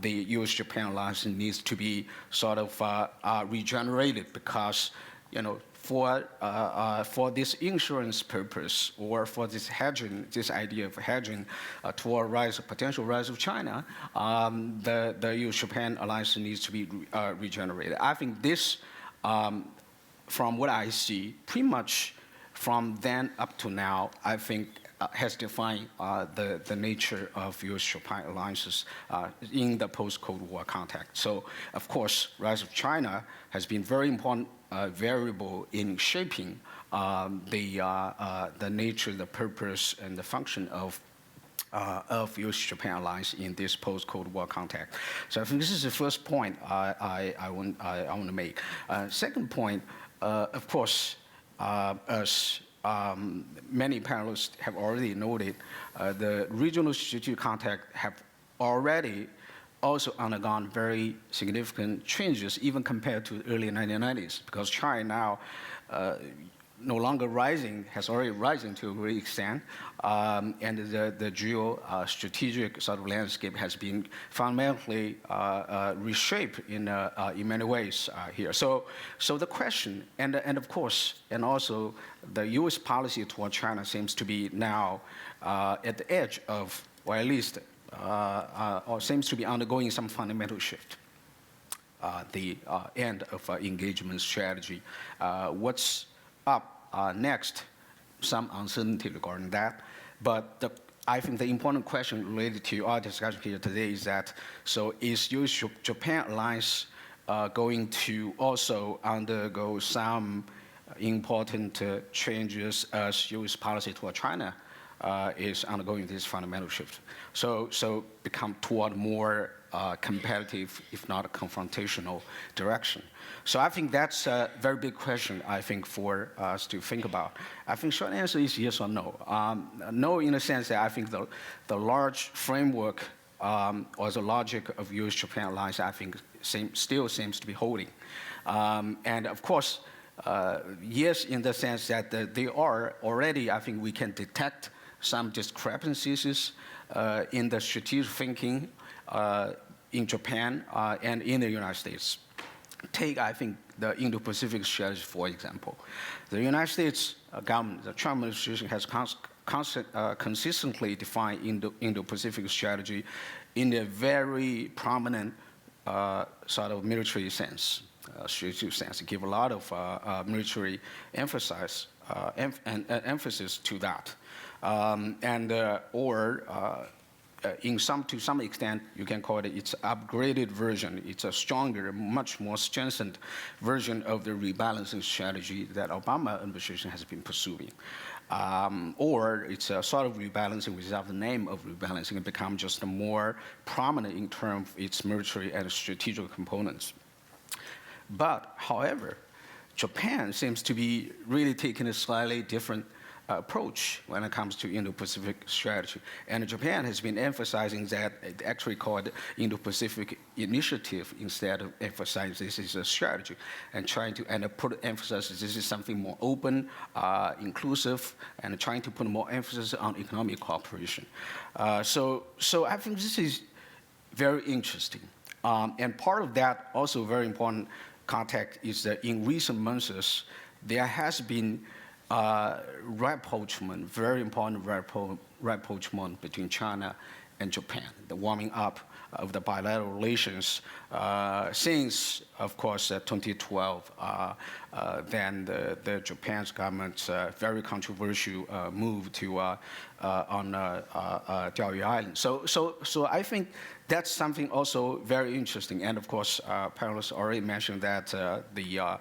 the U.S.-Japan alliance needs to be sort of regenerated, because, for this insurance purpose or for this hedging, this idea of hedging toward potential rise of China, the U.S.-Japan alliance needs to be regenerated. I think this, from what I see, pretty much from then up to now, I think has defined the nature of U.S.-Japan alliances in the post-Cold War context. So, of course, rise of China has been very important variable in shaping the nature, the purpose, and the function of U.S.-Japan alliance in this post-Cold War context. So I think this is the first point I want to make. Second point, of course, as many panelists have already noted, the regional strategic context have already also undergone very significant changes, even compared to the early 1990s, because China now no longer rising, has already risen to a great extent, and the geostrategic sort of landscape has been fundamentally reshaped in many ways here. So the question, and of course, and also the U.S. policy toward China seems to be now at the edge of, or at least, or seems to be undergoing some fundamental shift. The end of engagement strategy. What's up next? Some uncertainty regarding that. But I think the important question related to our discussion here today is that, so is U.S.-Japan alliance going to also undergo some important changes as U.S. policy toward China is undergoing this fundamental shift? So become toward more competitive, if not a confrontational direction. So I think that's a very big question, I think, for us to think about. I think short answer is yes or no. No in the sense that I think the large framework or the logic of U.S.-Japan alliance, I think, still seems to be holding. And of course, yes, in the sense that they are already, I think we can detect some discrepancies in the strategic thinking in Japan and in the United States. Take, I think, the Indo-Pacific strategy, for example. The United States government, the Trump administration, has consistently defined Indo-Pacific strategy in a very prominent sort of military sense, strategic sense. Give a lot of military emphasis to that. To some extent, you can call it its upgraded version. It's a stronger, much more strengthened version of the rebalancing strategy that Obama administration has been pursuing. Or it's a sort of rebalancing without the name of rebalancing. It becomes just more prominent in terms of its military and strategic components. But, however, Japan seems to be really taking a slightly different approach when it comes to Indo-Pacific strategy. And Japan has been emphasizing that it actually called Indo-Pacific Initiative instead of emphasizing this is a strategy, and trying to put emphasis this is something more open, inclusive, and trying to put more emphasis on economic cooperation. So I think this is very interesting. And part of that also very important context is that in recent months, there has been rapprochement, very important rapprochement between China and Japan, the warming up of the bilateral relations since, of course, 2012, then the Japan's government's very controversial move to on Diaoyu Island. So I think that's something also very interesting. And of course, panelists already mentioned that the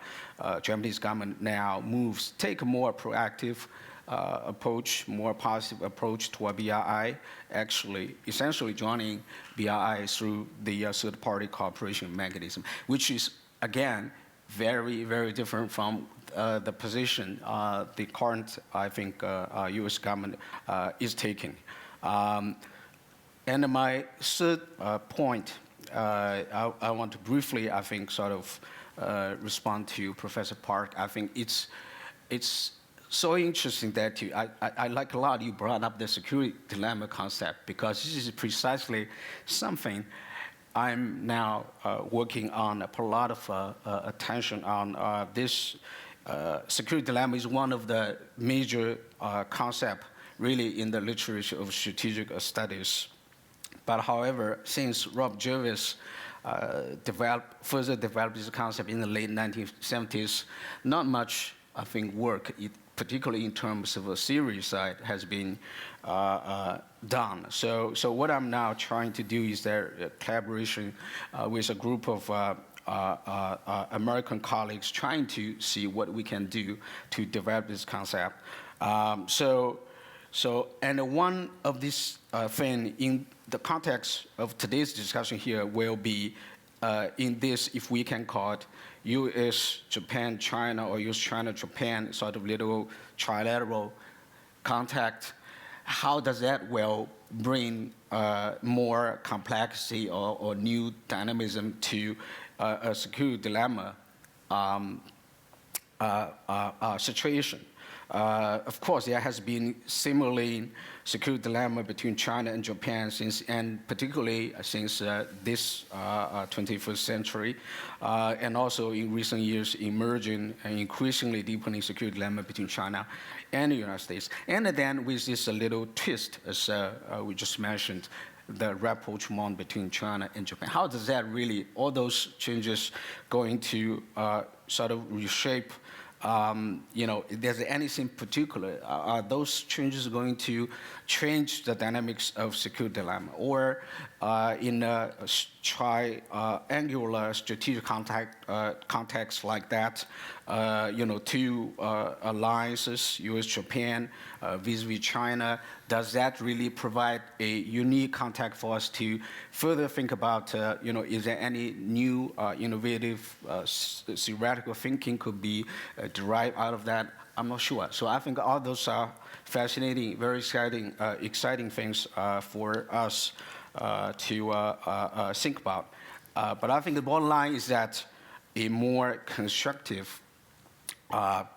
Japanese government now take a more proactive approach, more positive approach toward BRI, actually essentially joining BRI through the third-party cooperation mechanism, which is, again, very, very different from the position the current, I think, U.S. government is taking. And my third point, I want to briefly, I think, sort of respond to Professor Park. I think it's so interesting that I like a lot you brought up the security dilemma concept, because this is precisely something I'm now working on, put a lot of attention on. This security dilemma is one of the major concepts really in the literature of strategic studies. But however, since Rob Jervis further developed this concept in the late 1970s, not much, I think, work particularly in terms of the theory side, has been done. So what I'm now trying to do is that collaboration with a group of American colleagues trying to see what we can do to develop this concept. And one of these things in the context of today's discussion here will be in this, if we can call it, U.S., Japan, China, or U.S., China, Japan, sort of little trilateral contact. How does that will bring more complexity or new dynamism to a security dilemma situation? Of course, there has been similarly security dilemma between China and Japan and particularly since this 21st century, and also in recent years emerging and increasingly deepening security dilemma between China and the United States. And then with this little twist, as we just mentioned, the rapprochement between China and Japan. How does that really, all those changes going to sort of reshape, if there's anything particular, are those changes going to change the dynamics of security dilemma? Or in a triangular strategic context like that, two alliances, U.S., Japan, vis-a-vis China, does that really provide a unique context for us to further think about, is there any new innovative theoretical thinking could be derived out of that? I'm not sure. So I think all those are fascinating, very exciting things for us to think about. But I think the bottom line is that a more constructive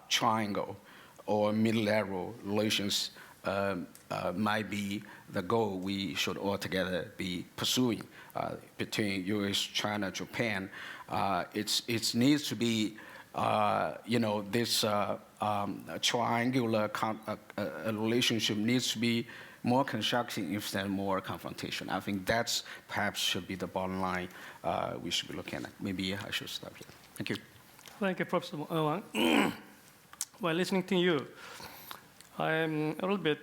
triangle or multilateral relations might be the goal we should all together be pursuing between U.S., China, Japan. It needs to be, this triangular relationship needs to be more constructive instead of more confrontation. I think that's perhaps should be the bottom line we should be looking at. Maybe I should stop here. Thank you. Thank you, Professor Wang. While listening to you, I'm a little bit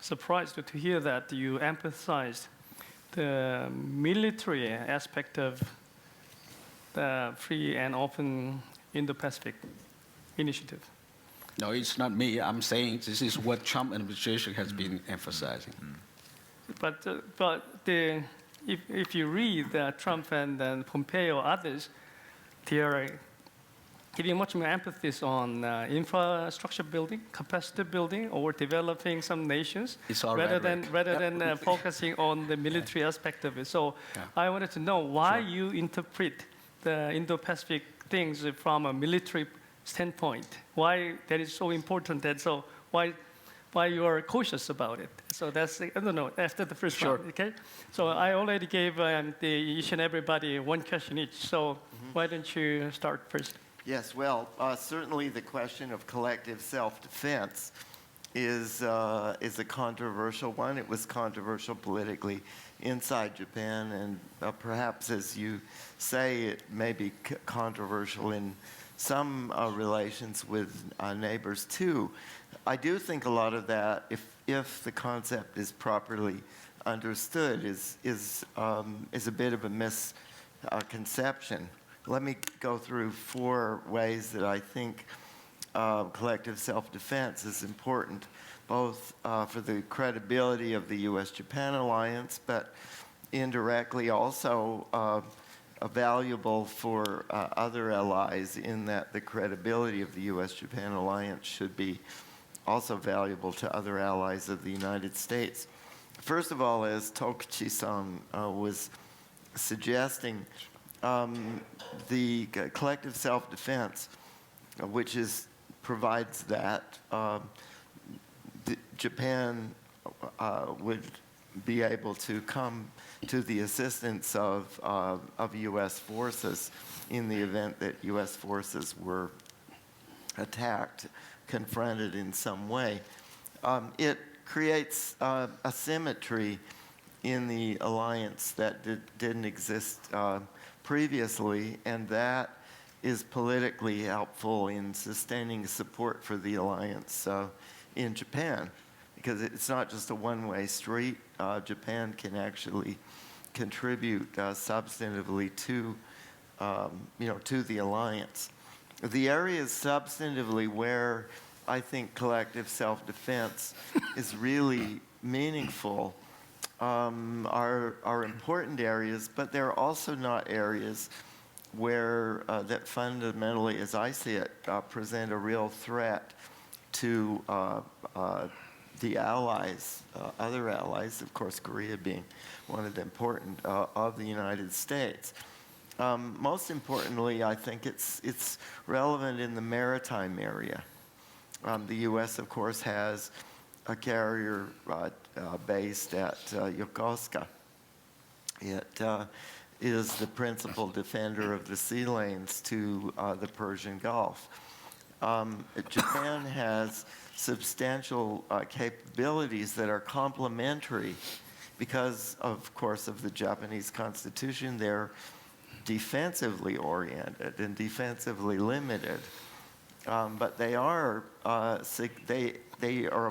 surprised to hear that you emphasized the military aspect of the free and open Indo-Pacific initiative. No, it's not me. I'm saying this is what Trump administration has been emphasizing. But if you read Trump and Pompeo, others, they are giving much more emphasis on infrastructure building, capacity building, or developing some nations, rather than focusing on the military aspect of it. So I wanted to know why you interpret the Indo-Pacific things from a military standpoint. Why that is so important, and so why you are cautious about it. So that's, I don't know, after the first round, okay? So I already gave each and everybody one question each. So why don't you start first? Yes, well, certainly the question of collective self-defense is a controversial one. It was controversial politically inside Japan, and perhaps, as you say, it may be controversial in some relations with neighbors too. I do think a lot of that, if the concept is properly understood, is a bit of a misconception. Let me go through 4 ways that I think collective self-defense is important, both for the credibility of the U.S.-Japan alliance, but indirectly also valuable for other allies, in that the credibility of the U.S.-Japan alliance should be also valuable to other allies of the United States. First of all, as Tokuchi-san was suggesting, the collective self-defense, which provides that, Japan would be able to come to the assistance of U.S. forces in the event that U.S. forces were attacked, confronted in some way. It creates a symmetry in the alliance that didn't exist previously, and that is politically helpful in sustaining support for the alliance in Japan, because it's not just a one-way street. Japan can actually contribute substantively to, to the alliance. The areas substantively where I think collective self-defense is really meaningful are important areas, but they're also not areas where that fundamentally, as I see it, present a real threat to the allies, other allies, of course, Korea being one of the important of the United States. Most importantly, I think it's relevant in the maritime area. The U.S., of course, has a carrier based at Yokosuka. It is the principal defender of the sea lanes to the Persian Gulf. Japan has substantial capabilities that are complementary because, of course, of the Japanese Constitution. They're defensively oriented and defensively limited. But they are a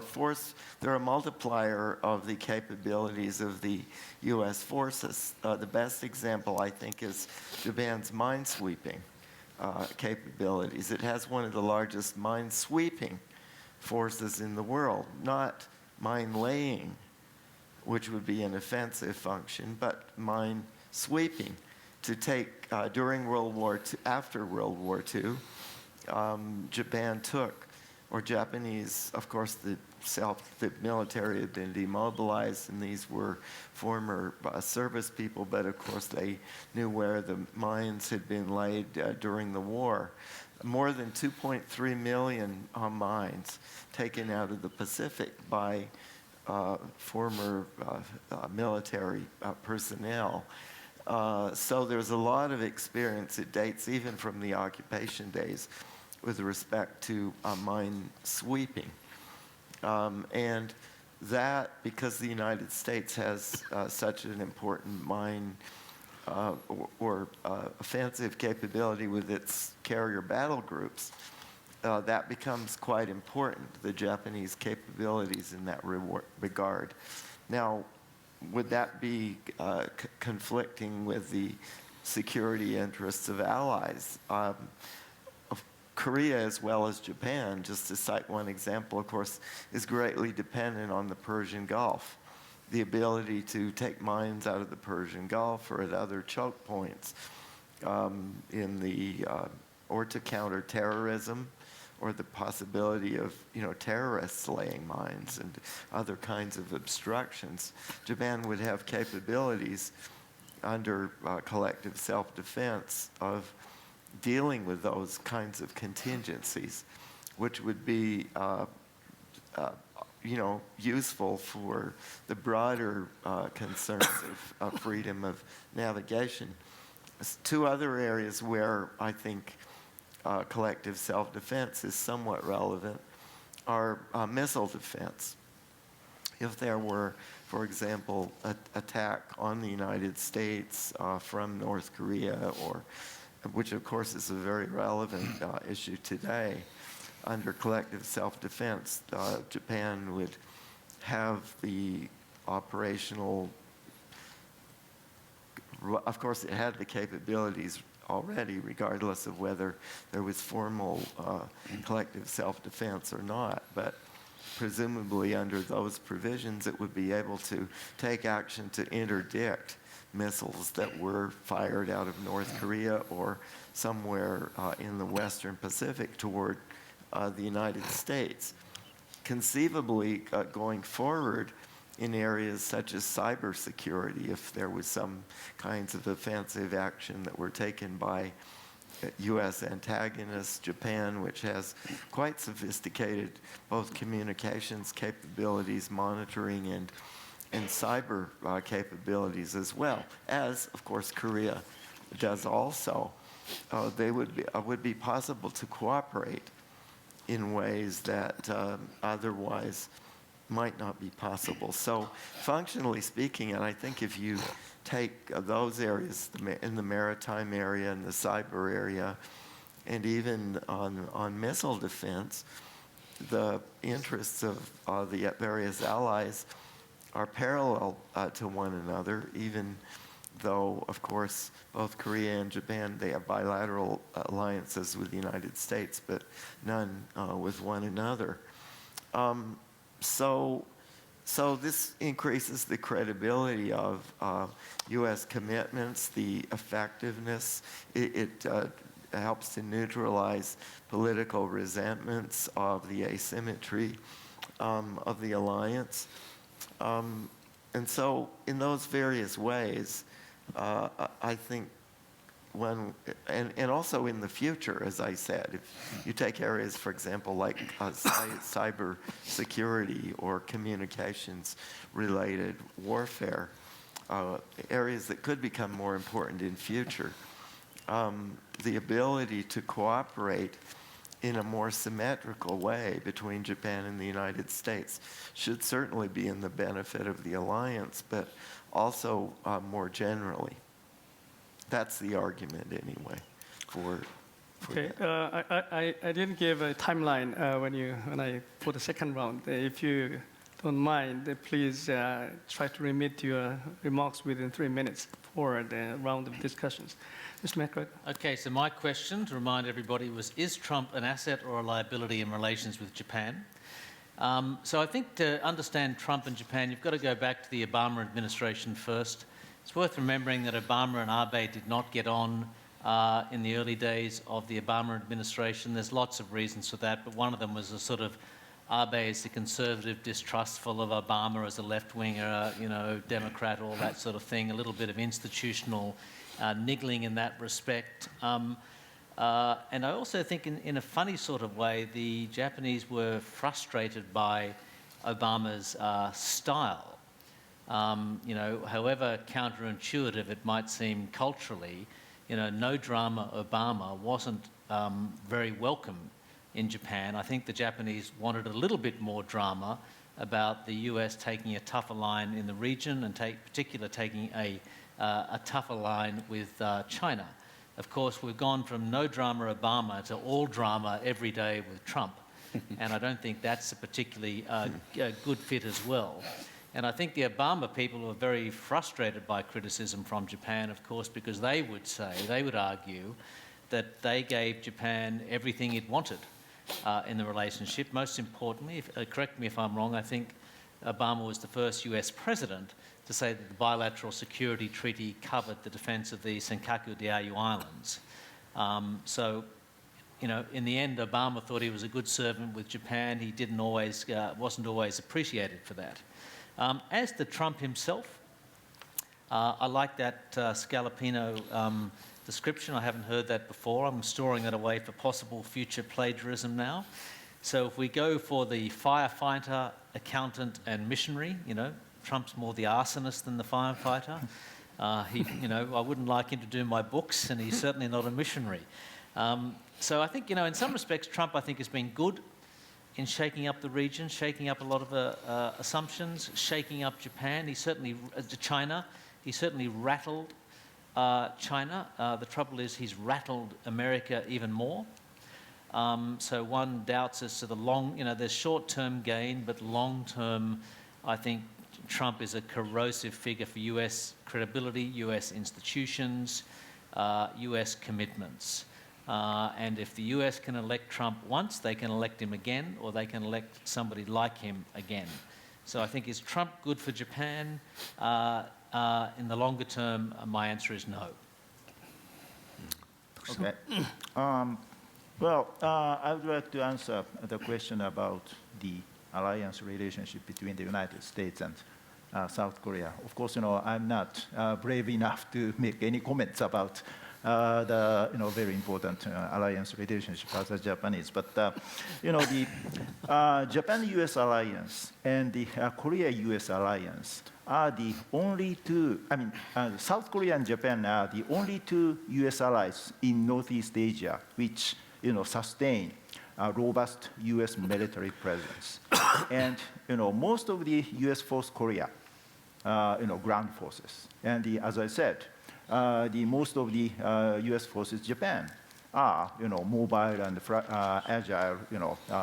force. They're a multiplier of the capabilities of the U.S. forces. The best example, I think, is Japan's minesweeping capabilities. It has one of the largest minesweeping forces in the world, not mine laying, which would be an offensive function, but mine sweeping to take during World War II, after World War II. Japan took, or Japanese, of course, the military had been demobilized, and these were former service people, but of course they knew where the mines had been laid during the war. More than 2.3 million mines taken out of the Pacific by former military personnel. So there's a lot of experience. It dates even from the occupation days with respect to mine sweeping. And that, because the United States has such an important mine or offensive capability with its carrier battle groups, that becomes quite important, the Japanese capabilities in that regard. Now, would that be conflicting with the security interests of allies? Korea, as well as Japan, just to cite one example, of course, is greatly dependent on the Persian Gulf. The ability to take mines out of the Persian Gulf or at other choke points or to counter terrorism, or the possibility of terrorists laying mines and other kinds of obstructions. Japan would have capabilities under collective self-defense of dealing with those kinds of contingencies, which would be useful for the broader concerns of freedom of navigation. Two other areas where I think collective self-defense is somewhat relevant are missile defense. If there were, for example, an attack on the United States from North Korea, which of course is a very relevant issue today, under collective self-defense, Japan would have the operational, of course it had the capabilities already, regardless of whether there was formal collective self-defense or not. But presumably under those provisions, it would be able to take action to interdict missiles that were fired out of North Korea or somewhere in the Western Pacific toward the United States. Conceivably, going forward, in areas such as cybersecurity, if there was some kinds of offensive action that were taken by U.S. antagonists, Japan, which has quite sophisticated both communications capabilities, monitoring, and cyber capabilities, as well as, of course, Korea does also. They would be possible to cooperate in ways that otherwise might not be possible. So functionally speaking, and I think if you take those areas in the maritime area and the cyber area, and even on missile defense, the interests of the various allies are parallel to one another, even though, of course, both Korea and Japan, they have bilateral alliances with the United States, but none with one another. So this increases the credibility of U.S. commitments, the effectiveness. It helps to neutralize political resentments of the asymmetry of the alliance. And so in those various ways, I think and also in the future, as I said, if you take areas, for example, like cyber security or communications-related warfare, areas that could become more important in future, the ability to cooperate in a more symmetrical way between Japan and the United States should certainly be in the benefit of the alliance, but also more generally. That's the argument, anyway, for Okay, that. I didn't give a timeline when I put the second round. If you don't mind, please try to remit your remarks within 3 minutes for the round of discussions. Mr. McGregor. Okay, so my question, to remind everybody, was, is Trump an asset or a liability in relations with Japan? So I think to understand Trump and Japan, you've got to go back to the Obama administration first. It's worth remembering that Obama and Abe did not get on in the early days of the Obama administration. There's lots of reasons for that, but one of them was a sort of Abe as the conservative, distrustful of Obama as a left-winger, Democrat, all that sort of thing, a little bit of institutional niggling in that respect. And I also think in a funny sort of way, the Japanese were frustrated by Obama's style. However counterintuitive it might seem culturally, no drama Obama wasn't very welcome in Japan. I think the Japanese wanted a little bit more drama about the US taking a tougher line in the region and particularly taking a tougher line with China. Of course, we've gone from no drama Obama to all drama every day with Trump. And I don't think that's a particularly good fit as well. And I think the Obama people were very frustrated by criticism from Japan, of course, because they would argue that they gave Japan everything it wanted in the relationship. Most importantly, correct me if I'm wrong, I think Obama was the first US president to say that the bilateral security treaty covered the defense of the Senkaku Diaoyu Islands. In the end, Obama thought he was a good servant with Japan. He wasn't always appreciated for that. As to Trump himself, I like that Scalapino description. I haven't heard that before. I'm storing that away for possible future plagiarism now. So if we go for the firefighter, accountant, and missionary, Trump's more the arsonist than the firefighter. I wouldn't like him to do my books, and he's certainly not a missionary. So I think, in some respects, Trump, I think, has been good in shaking up the region, shaking up a lot of assumptions, shaking up Japan. China. He certainly rattled China. The trouble is he's rattled America even more. So one doubts as to the there's short-term gain, but long-term, I think Trump is a corrosive figure for US credibility, US institutions, US commitments. And if the US can elect Trump once, they can elect him again, or they can elect somebody like him again. So I think, is Trump good for Japan? In the longer term, my answer is no. Okay. I would like to answer the question about the alliance relationship between the United States and South Korea. Of course, I'm not brave enough to make any comments about the very important alliance relationship as a Japanese. But the Japan-U.S. alliance and the Korea-U.S. alliance are the only two. South Korea and Japan are the only two U.S. allies in Northeast Asia which sustain a robust U.S. military presence. And most of the U.S. force Korea, ground forces, and as I said, most of the U.S. forces Japan are, mobile and agile,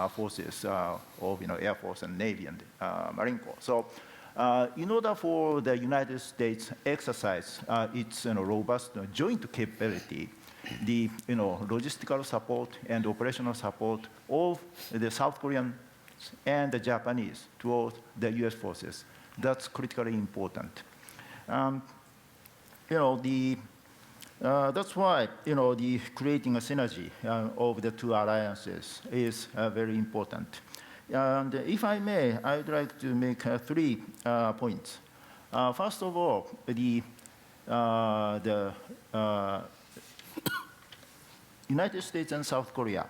forces of, Air Force and Navy and Marine Corps. So, in order for the United States exercise its robust joint capability, the logistical support and operational support of the South Korean and the Japanese towards the U.S. forces, that's critically important. That's why the creating a synergy of the two alliances is very important. And if I may, I would like to make 3 points. First of all, the United States and South Korea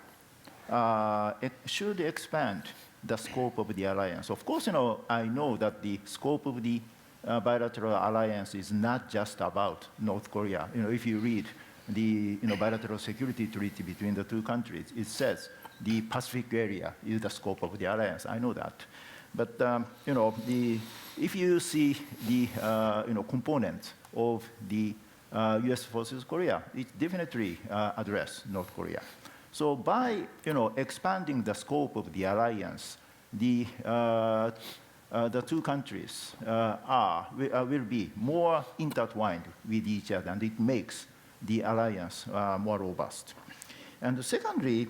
should expand the scope of the alliance. Of course, I know that the scope of the bilateral alliance is not just about North Korea. If you read the bilateral security treaty between the two countries, it says the Pacific area is the scope of the alliance. I know that. But if you see the components of the U.S. forces Korea, it definitely addresses North Korea. So by expanding the scope of the alliance, the two countries will be more intertwined with each other, and it makes the alliance more robust. And secondly,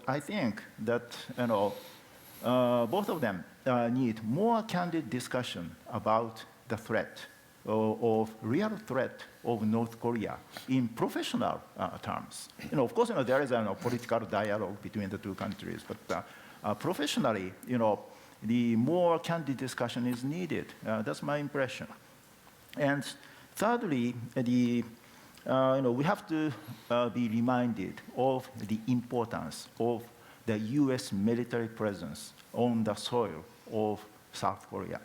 I think that both of them need more candid discussion about the threat of real threat of North Korea in professional terms. Of course, there is a political dialogue between the two countries, but professionally, the more candid discussion is needed. That's my impression. And thirdly, we have to be reminded of the importance of the U.S. military presence on the soil of South Korea.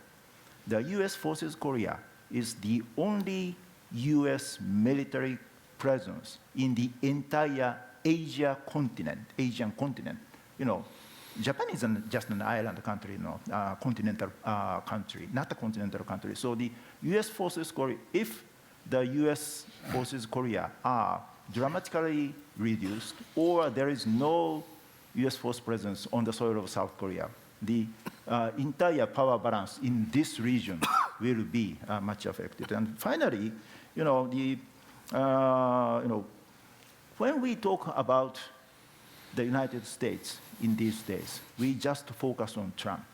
The U.S. Forces Korea is the only U.S. military presence in the entire Asian continent. Japan is just an island country, continental country, not a continental country. So the U.S. Forces Korea, if the U.S. Forces Korea are dramatically reduced, or there is no U.S. force presence on the soil of South Korea, the entire power balance in this region will be much affected. And finally, when we talk about the United States in these days, we just focus on Trump.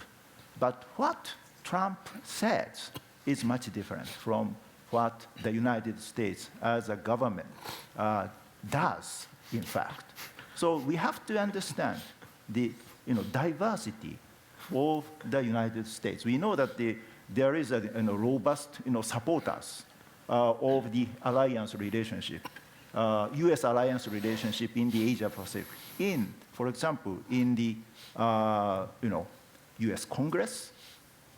But what Trump says is much different from what the United States as a government does, in fact. So we have to understand the diversity of the United States. We know that there is a robust supporters of the alliance relationship, U.S. alliance relationship in the Asia Pacific. For example, in the U.S. Congress,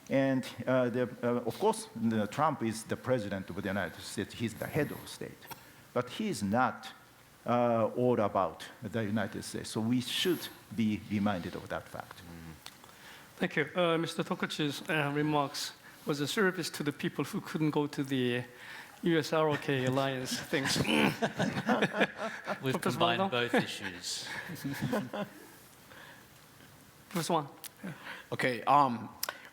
and of course, Trump is the president of the United States. He's the head of state, but he is not all about the United States. So we should be reminded of that fact. Thank you. Mr. Tokuchi's remarks was a service to the people who couldn't go to the US-ROK alliance things. We've Professor combined Wang? both issues. Professor Wang. Okay, I'd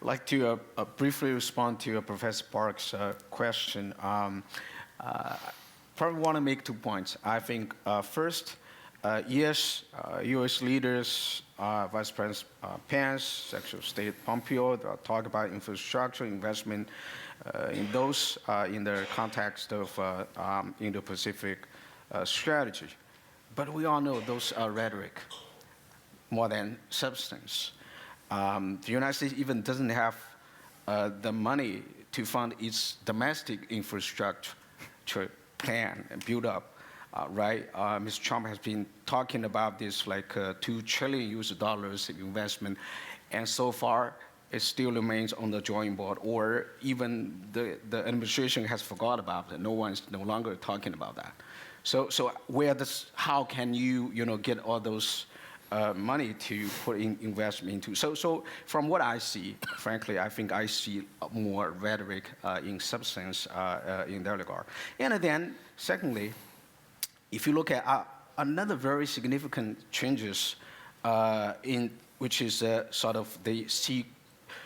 like to briefly respond to Professor Park's question. Probably want to make 2 points. I think first, yes, U.S. leaders, Vice President Pence, Secretary of State Pompeo, talk about infrastructure investment in those in the context of Indo-Pacific strategy. But we all know those are rhetoric more than substance. The United States even doesn't have the money to fund its domestic infrastructure plan and build up. Right, Mr. Trump has been talking about this like $2 trillion investment, and so far it still remains on the drawing board, or even the administration has forgot about it. No one's no longer talking about that. So how can you get all those money to put in investment into? So from what I see, frankly, I think I see more rhetoric in substance in that regard. And then secondly, if you look at another very significant changes which is sort of the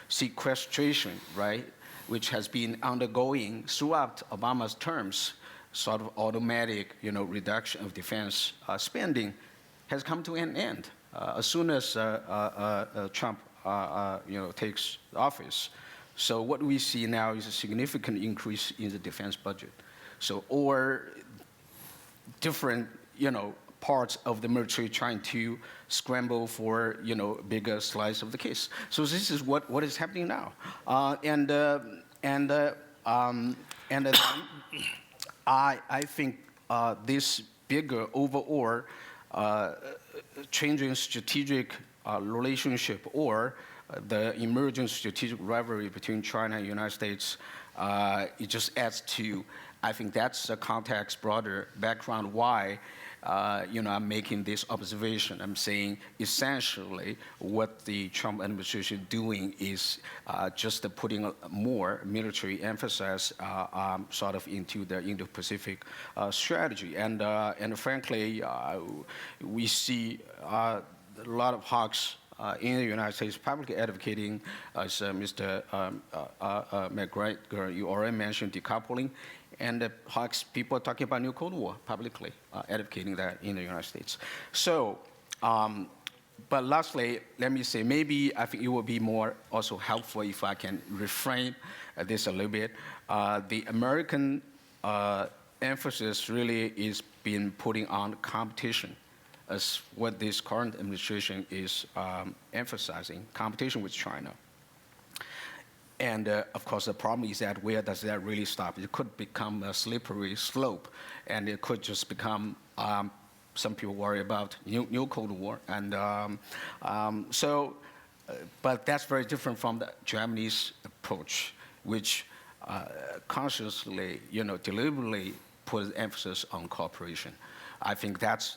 sequestration, right, which has been undergoing throughout Obama's terms, sort of automatic, reduction of defense spending, has come to an end as soon as Trump, takes office. So what we see now is a significant increase in the defense budget. So, or different, parts of the military trying to scramble for, bigger slice of the case. So this is what is happening now. I think this bigger overall changing strategic relationship or the emerging strategic rivalry between China and the United States, it just adds to, I think that's the context, broader background why I'm making this observation. I'm saying essentially what the Trump administration is doing is just putting more military emphasis sort of into the Indo-Pacific strategy. And frankly, we see a lot of hawks in the United States publicly advocating, as Mr. McGregor, you already mentioned decoupling. And the hawks, people are talking about new Cold War publicly, advocating that in the United States. So, but lastly, let me say, maybe I think it will be more also helpful if I can reframe this a little bit. The American emphasis really is being putting on competition as what this current administration is emphasizing, competition with China. And of course, the problem is that where does that really stop? It could become a slippery slope, and it could just become, some people worry about new Cold War. And but that's very different from the Japanese approach, which consciously, deliberately puts emphasis on cooperation. I think that's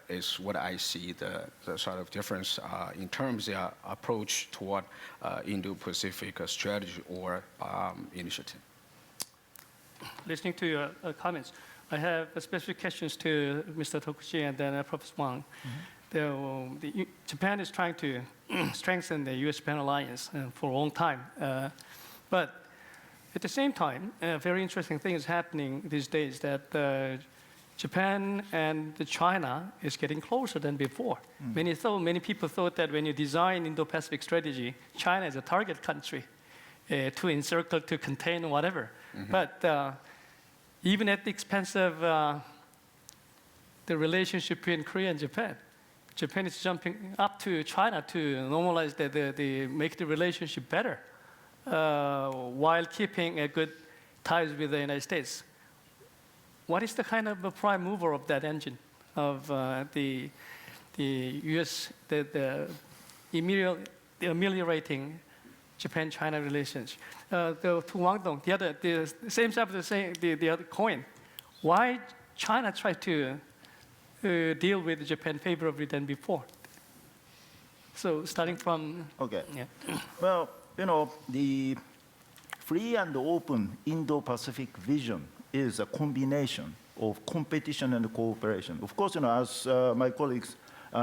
is what I see the sort of difference in terms of the approach toward Indo-Pacific strategy or initiative. Listening to your comments, I have specific questions to Mr. Tokuchi and then Professor Wang. Japan is trying to strengthen the U.S.-Japan alliance for a long time. But at the same time, a very interesting thing is happening these days that Japan and China is getting closer than before. Many people thought that when you design Indo-Pacific strategy, China is a target country to encircle, to contain, whatever. But even at the expense of the relationship between Korea and Japan, Japan is jumping up to China to normalize make the relationship better while keeping a good ties with the United States. What is the kind of a prime mover of that engine of the U.S. the ameliorating Japan-China relations? To Wang Dong, the same side of the other coin. Why China tried to deal with Japan favorably than before? So starting from Well, the free and open Indo-Pacific vision is a combination of competition and cooperation. Of course, as my colleagues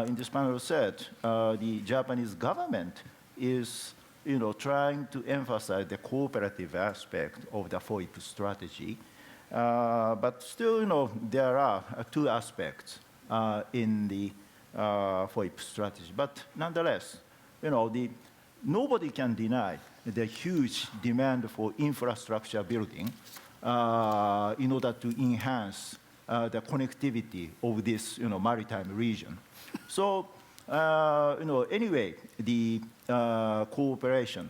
in this panel said, the Japanese government is, trying to emphasize the cooperative aspect of the FOIP strategy. But still, there are two aspects in the FOIP strategy. But nonetheless, nobody can deny the huge demand for infrastructure building in order to enhance the connectivity of this, maritime region. So, anyway, the cooperation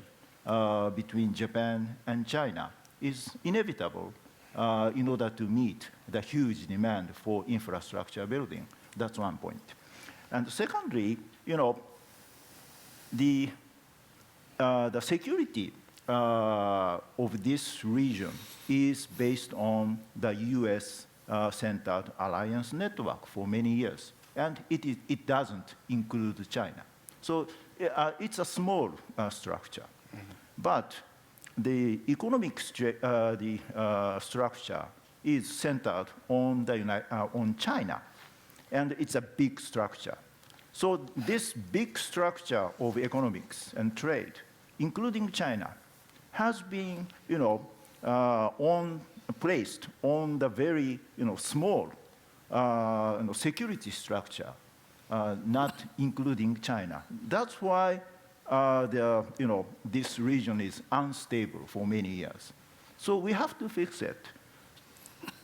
between Japan and China is inevitable in order to meet the huge demand for infrastructure building. That's one point. And secondly, the security of this region is based on the US-centered alliance network for many years, and it doesn't include China. So it's a small structure, but the economic structure is centered on China, and it's a big structure. So this big structure of economics and trade, including China, has been, placed on the very, small, security structure, not including China. That's why this region is unstable for many years. So we have to fix it.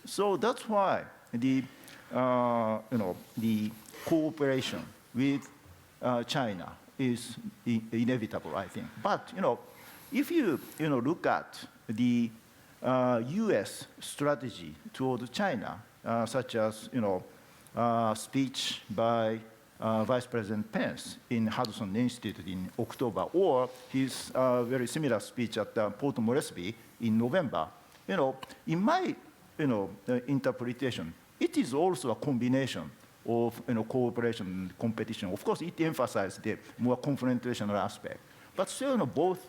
So that's why the cooperation with China is inevitable, I think. But if you look at the U.S. strategy toward China, such as speech by Vice President Pence in Hudson Institute in October, or his very similar speech at Port Moresby in November, in my interpretation, it is also a combination of cooperation and competition. Of course, it emphasizes the more confrontational aspect, but still, both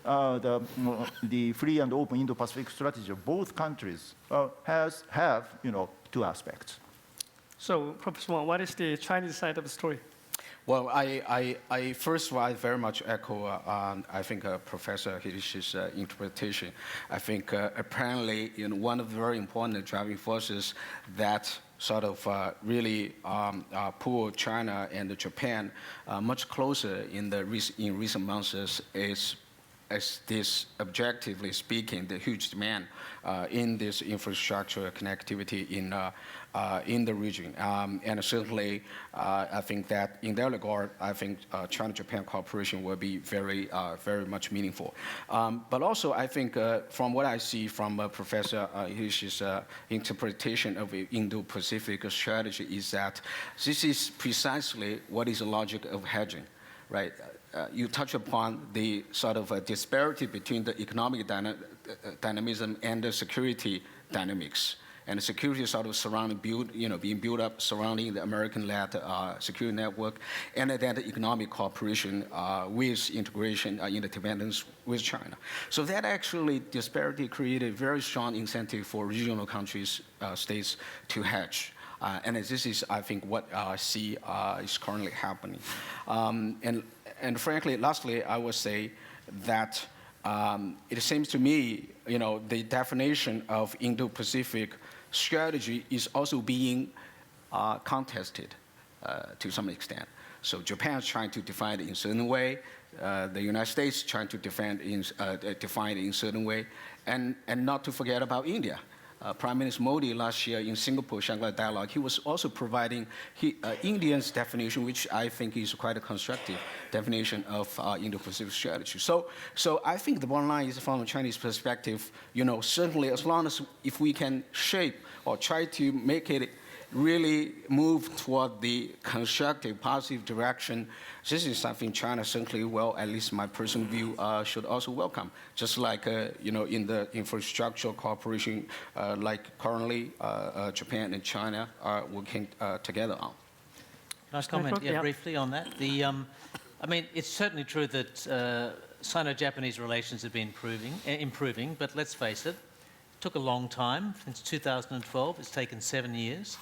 the free and open Indo-Pacific strategy of both countries have two aspects. So, Professor Wang, what is the Chinese side of the story? Well, first of all, I very much echo, I think, Professor Hideshi's interpretation. I think apparently, one of the very important driving forces that sort of really pull China and Japan much closer in recent months is this, objectively speaking, the huge demand in this infrastructure connectivity in the region. And certainly, I think that in that regard, I think China-Japan cooperation will be very, very much meaningful. But also, I think from what I see from Professor Hideshi's interpretation of the Indo-Pacific strategy is that this is precisely what is the logic of hedging, right? You touch upon the sort of disparity between the economic dynamism and the security dynamics. And the security sort of being built up surrounding the American-led security network, and then the economic cooperation with integration, interdependence with China. So that actually disparity created a very strong incentive for regional countries, states to hedge. And this is, I think, what I see is currently happening. And frankly, lastly, I would say that it seems to me, the definition of Indo-Pacific strategy is also being contested to some extent. So Japan is trying to define it in a certain way. The United States trying to define it in a certain way. And not to forget about India. Prime Minister Modi last year in Singapore Shanghai Dialogue, he was also providing India's definition, which I think is quite a constructive definition of Indo-Pacific strategy. So I think the bottom line is, from a Chinese perspective, certainly as long as if we can shape or try to make it really move toward the constructive, positive direction, this is something China certainly will, at least my personal view, should also welcome. Just like, in the infrastructural cooperation, like currently Japan and China are working together on. Can I comment briefly on that? I mean, it's certainly true that Sino-Japanese relations have been improving, but let's face it, it took a long time. Since 2012, it's taken 7 years.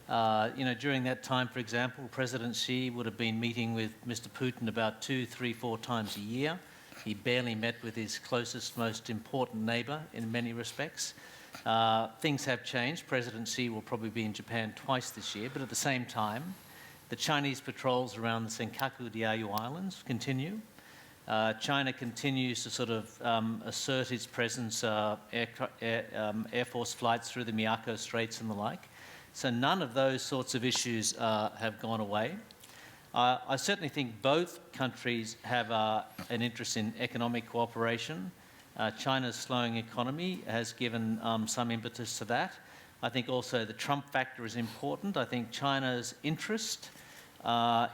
During that time, for example, President Xi would have been meeting with Mr. Putin about 2, 3, 4 times a year. He barely met with his closest, most important neighbor in many respects. Things have changed. President Xi will probably be in Japan twice this year, but at the same time, the Chinese patrols around the Senkaku Diaoyu Islands continue. China continues to sort of assert its presence, Air Force flights through the Miyako Straits and the like. So none of those sorts of issues have gone away. I certainly think both countries have an interest in economic cooperation. China's slowing economy has given some impetus to that. I think also the Trump factor is important. I think China's interest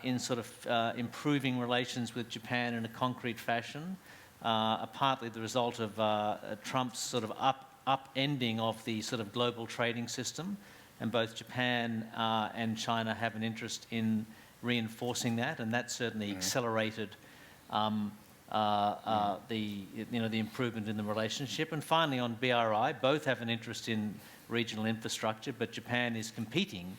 in sort of improving relations with Japan in a concrete fashion are partly the result of Trump's sort of upending of the sort of global trading system. And both Japan and China have an interest in reinforcing that, and that certainly accelerated the improvement in the relationship. And finally, on BRI, both have an interest in regional infrastructure, but Japan is competing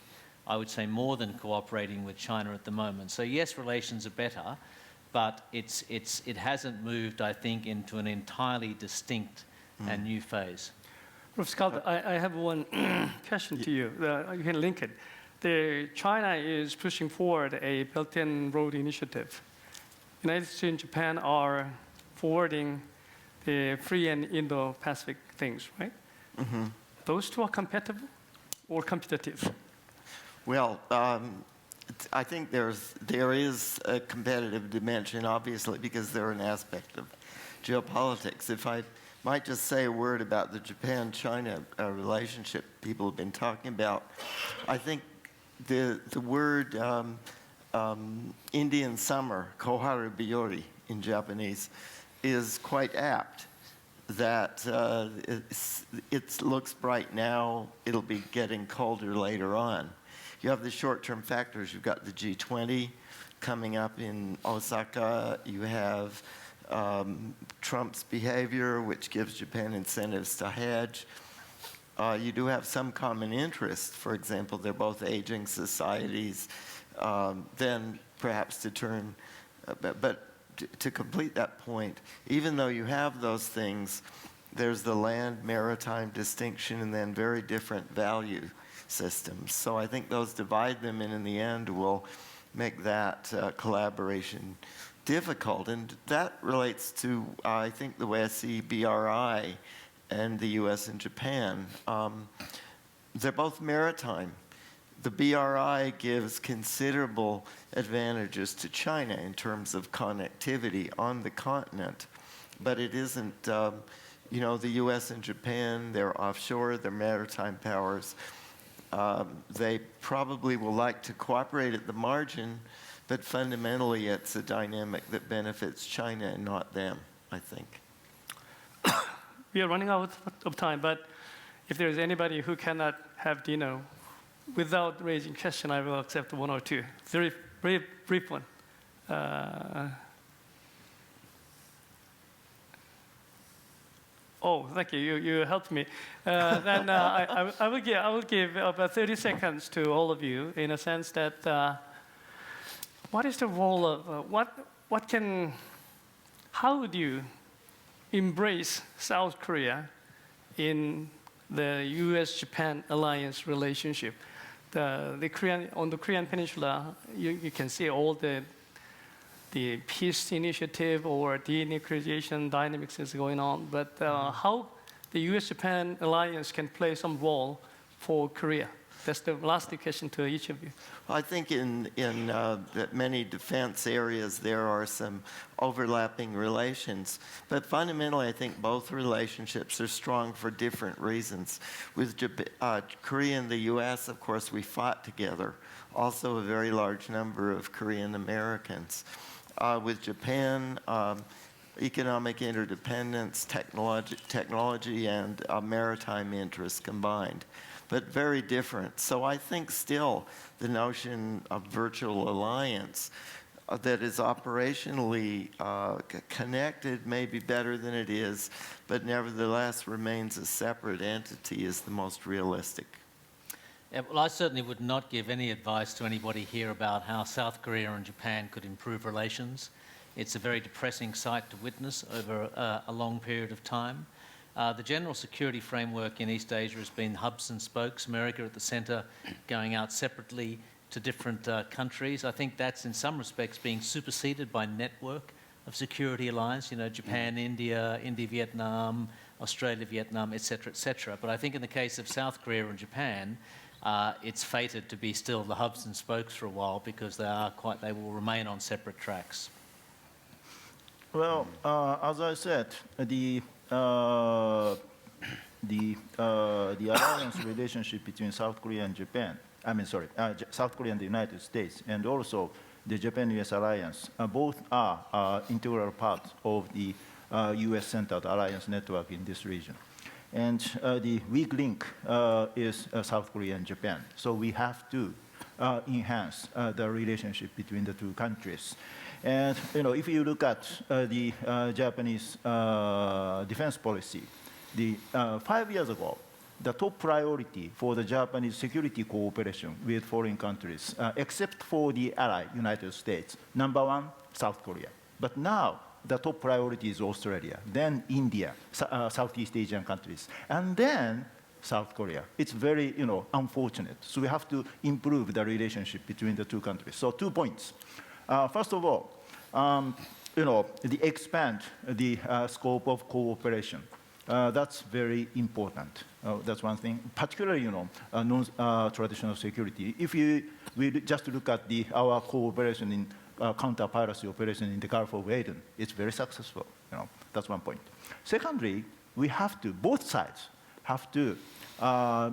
I would say, more than cooperating with China at the moment. So yes, relations are better, but it hasn't moved, I think, into an entirely distinct and new phase. Professor Calder, I have one question to you. You can link it. China is pushing forward a Belt and Road Initiative. United States and Japan are forwarding the free and Indo-Pacific things, right? Mm-hmm. Those two are compatible or competitive? Well, I think there is a competitive dimension, obviously, because they're an aspect of geopolitics. If I might just say a word about the Japan-China relationship people have been talking about, I think the word Indian summer, koharu biyori in Japanese, is quite apt. That it looks bright now, it'll be getting colder later on. You have the short-term factors. You've got the G20 coming up in Osaka. You have Trump's behavior, which gives Japan incentives to hedge. You do have some common interest. For example, they're both aging societies. Then perhaps to turn, but to complete that point, even though you have those things, there's the land-maritime distinction and then very different value systems. So I think those divide them, and in the end will make that collaboration difficult. And that relates to, I think, the way I see BRI and the US and Japan. They're both maritime. The BRI gives considerable advantages to China in terms of connectivity on the continent, but it isn't, you know, the US and Japan, they're offshore, they're maritime powers. They probably will like to cooperate at the margin, but fundamentally it's a dynamic that benefits China and not them, I think. We are running out of time, but if there's anybody who cannot have dinner without raising question, I will accept one or two. Very brief one. Oh, thank you. You helped me. Then I will give about 30 seconds to all of you, in a sense that what is the role of how would you embrace South Korea in the U.S.-Japan alliance relationship? On the Korean Peninsula, you can see all the peace initiative or denuclearization dynamics is going on, but how the U.S.-Japan alliance can play some role for Korea? That's the last question to each of you. I think in many defense areas there are some overlapping relations, but fundamentally I think both relationships are strong for different reasons. With Korea and the U.S., of course, we fought together. Also a very large number of Korean Americans. With Japan, economic interdependence, technology, and maritime interests combined, but very different. So I think still the notion of virtual alliance that is operationally connected may be better than it is, but nevertheless remains a separate entity is the most realistic. Yeah, well, I certainly would not give any advice to anybody here about how South Korea and Japan could improve relations. It's a very depressing sight to witness over a long period of time. The general security framework in East Asia has been hubs and spokes, America at the centre, going out separately to different countries. I think that's in some respects being superseded by network of security alliance, you know, Japan, India, Vietnam, Australia, Vietnam, etc., etc. But I think in the case of South Korea and Japan, it's fated to be still the hubs and spokes for a while because they will remain on separate tracks. Well, as I said, the alliance relationship between South Korea and Japan, South Korea and the United States, and also the Japan-US alliance, both are integral parts of the US-centered alliance network in this region. And the weak link is South Korea and Japan. So we have to enhance the relationship between the two countries. And if you look at the Japanese defense policy, 5 years ago, the top priority for the Japanese security cooperation with foreign countries, except for the ally, United States. Number one, South Korea. But now, the top priority is Australia, then India, Southeast Asian countries, and then South Korea. It's very, unfortunate. So we have to improve the relationship between the two countries. So 2 points. First of all, the expand the scope of cooperation. That's very important. That's one thing. Particularly, non-traditional security. If we just look at our cooperation in counter-piracy operation in the Gulf of Aden, it's very successful. That's one point. Secondly, both sides have to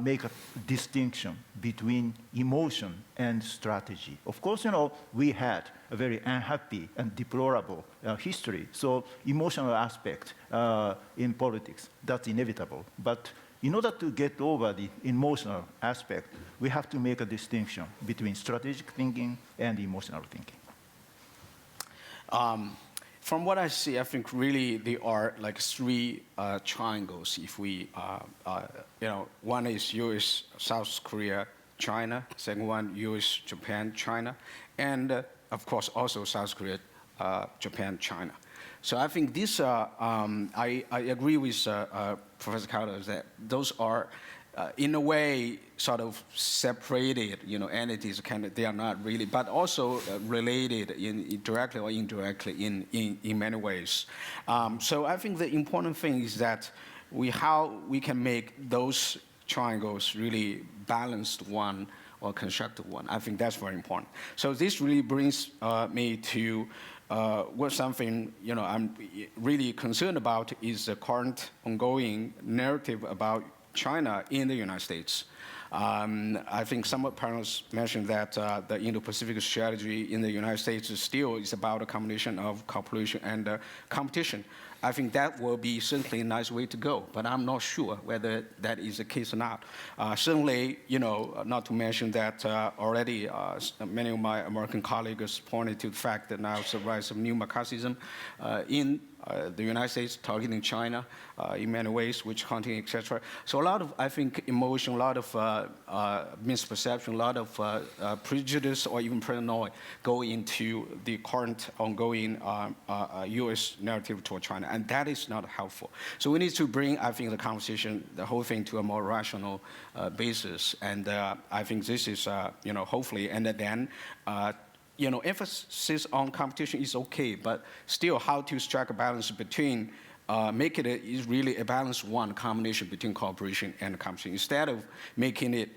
make a distinction between emotion and strategy. Of course, we had a very unhappy and deplorable history. So emotional aspect in politics, that's inevitable. But in order to get over the emotional aspect, we have to make a distinction between strategic thinking and emotional thinking. From what I see, I think really there are like three triangles. If we, one is U.S., South Korea, China. Second one, U.S., Japan, China, and of course also South Korea, Japan, China. So I think this, I agree with Professor Calder that those are, in a way, sort of separated, entities. They are not really, but also related directly or indirectly in many ways. So I think the important thing is that how we can make those triangles really balanced one or constructive one. I think that's very important. So this really brings me to what something I'm really concerned about is the current ongoing narrative about China in the United States. I think some panelists mentioned that the Indo-Pacific strategy in the United States is about a combination of cooperation and competition. I think that will be certainly a nice way to go, but I'm not sure whether that is the case or not. Certainly, not to mention that already many of my American colleagues pointed to the fact that now it's the rise of new McCarthyism in the United States targeting China in many ways, witch hunting, etc. So a lot of, I think, emotion, a lot of misperception, a lot of prejudice or even paranoia go into the current ongoing U.S. narrative toward China, and that is not helpful. So we need to bring, I think, the conversation, the whole thing, to a more rational basis, and I think this is, hopefully, and then. Emphasis on competition is okay, but still how to strike a balance between, make it is really a balanced one combination between cooperation and competition, instead of making it,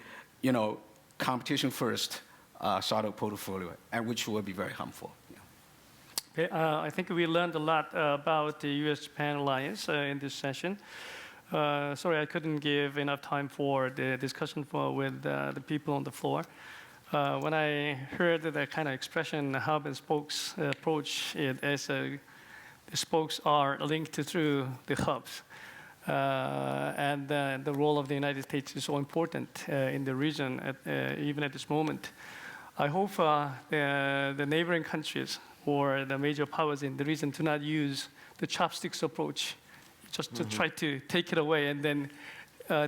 competition first sort of portfolio, and which will be very harmful. Okay, I think we learned a lot about the U.S.-Japan alliance in this session. Sorry, I couldn't give enough time for the discussion with the people on the floor. When I heard that kind of expression, hub and spokes approach it as the spokes are linked through the hubs. And the role of the United States is so important in the region, even at this moment. I hope the neighboring countries or the major powers in the region do not use the chopsticks approach, just to try to take it away and then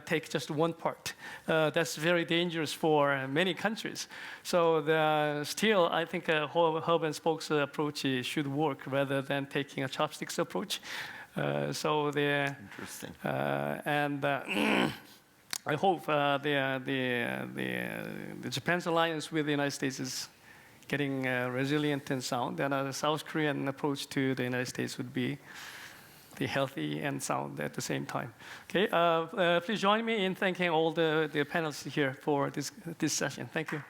take just one part. That's very dangerous for many countries. So still, I think a hub and spokes approach should work rather than taking a chopsticks approach. Interesting. And I hope the Japan's alliance with the United States is getting resilient and sound, and the South Korean approach to the United States would be the healthy and sound at the same time. Okay, please join me in thanking all the panelists here for this session. Thank you.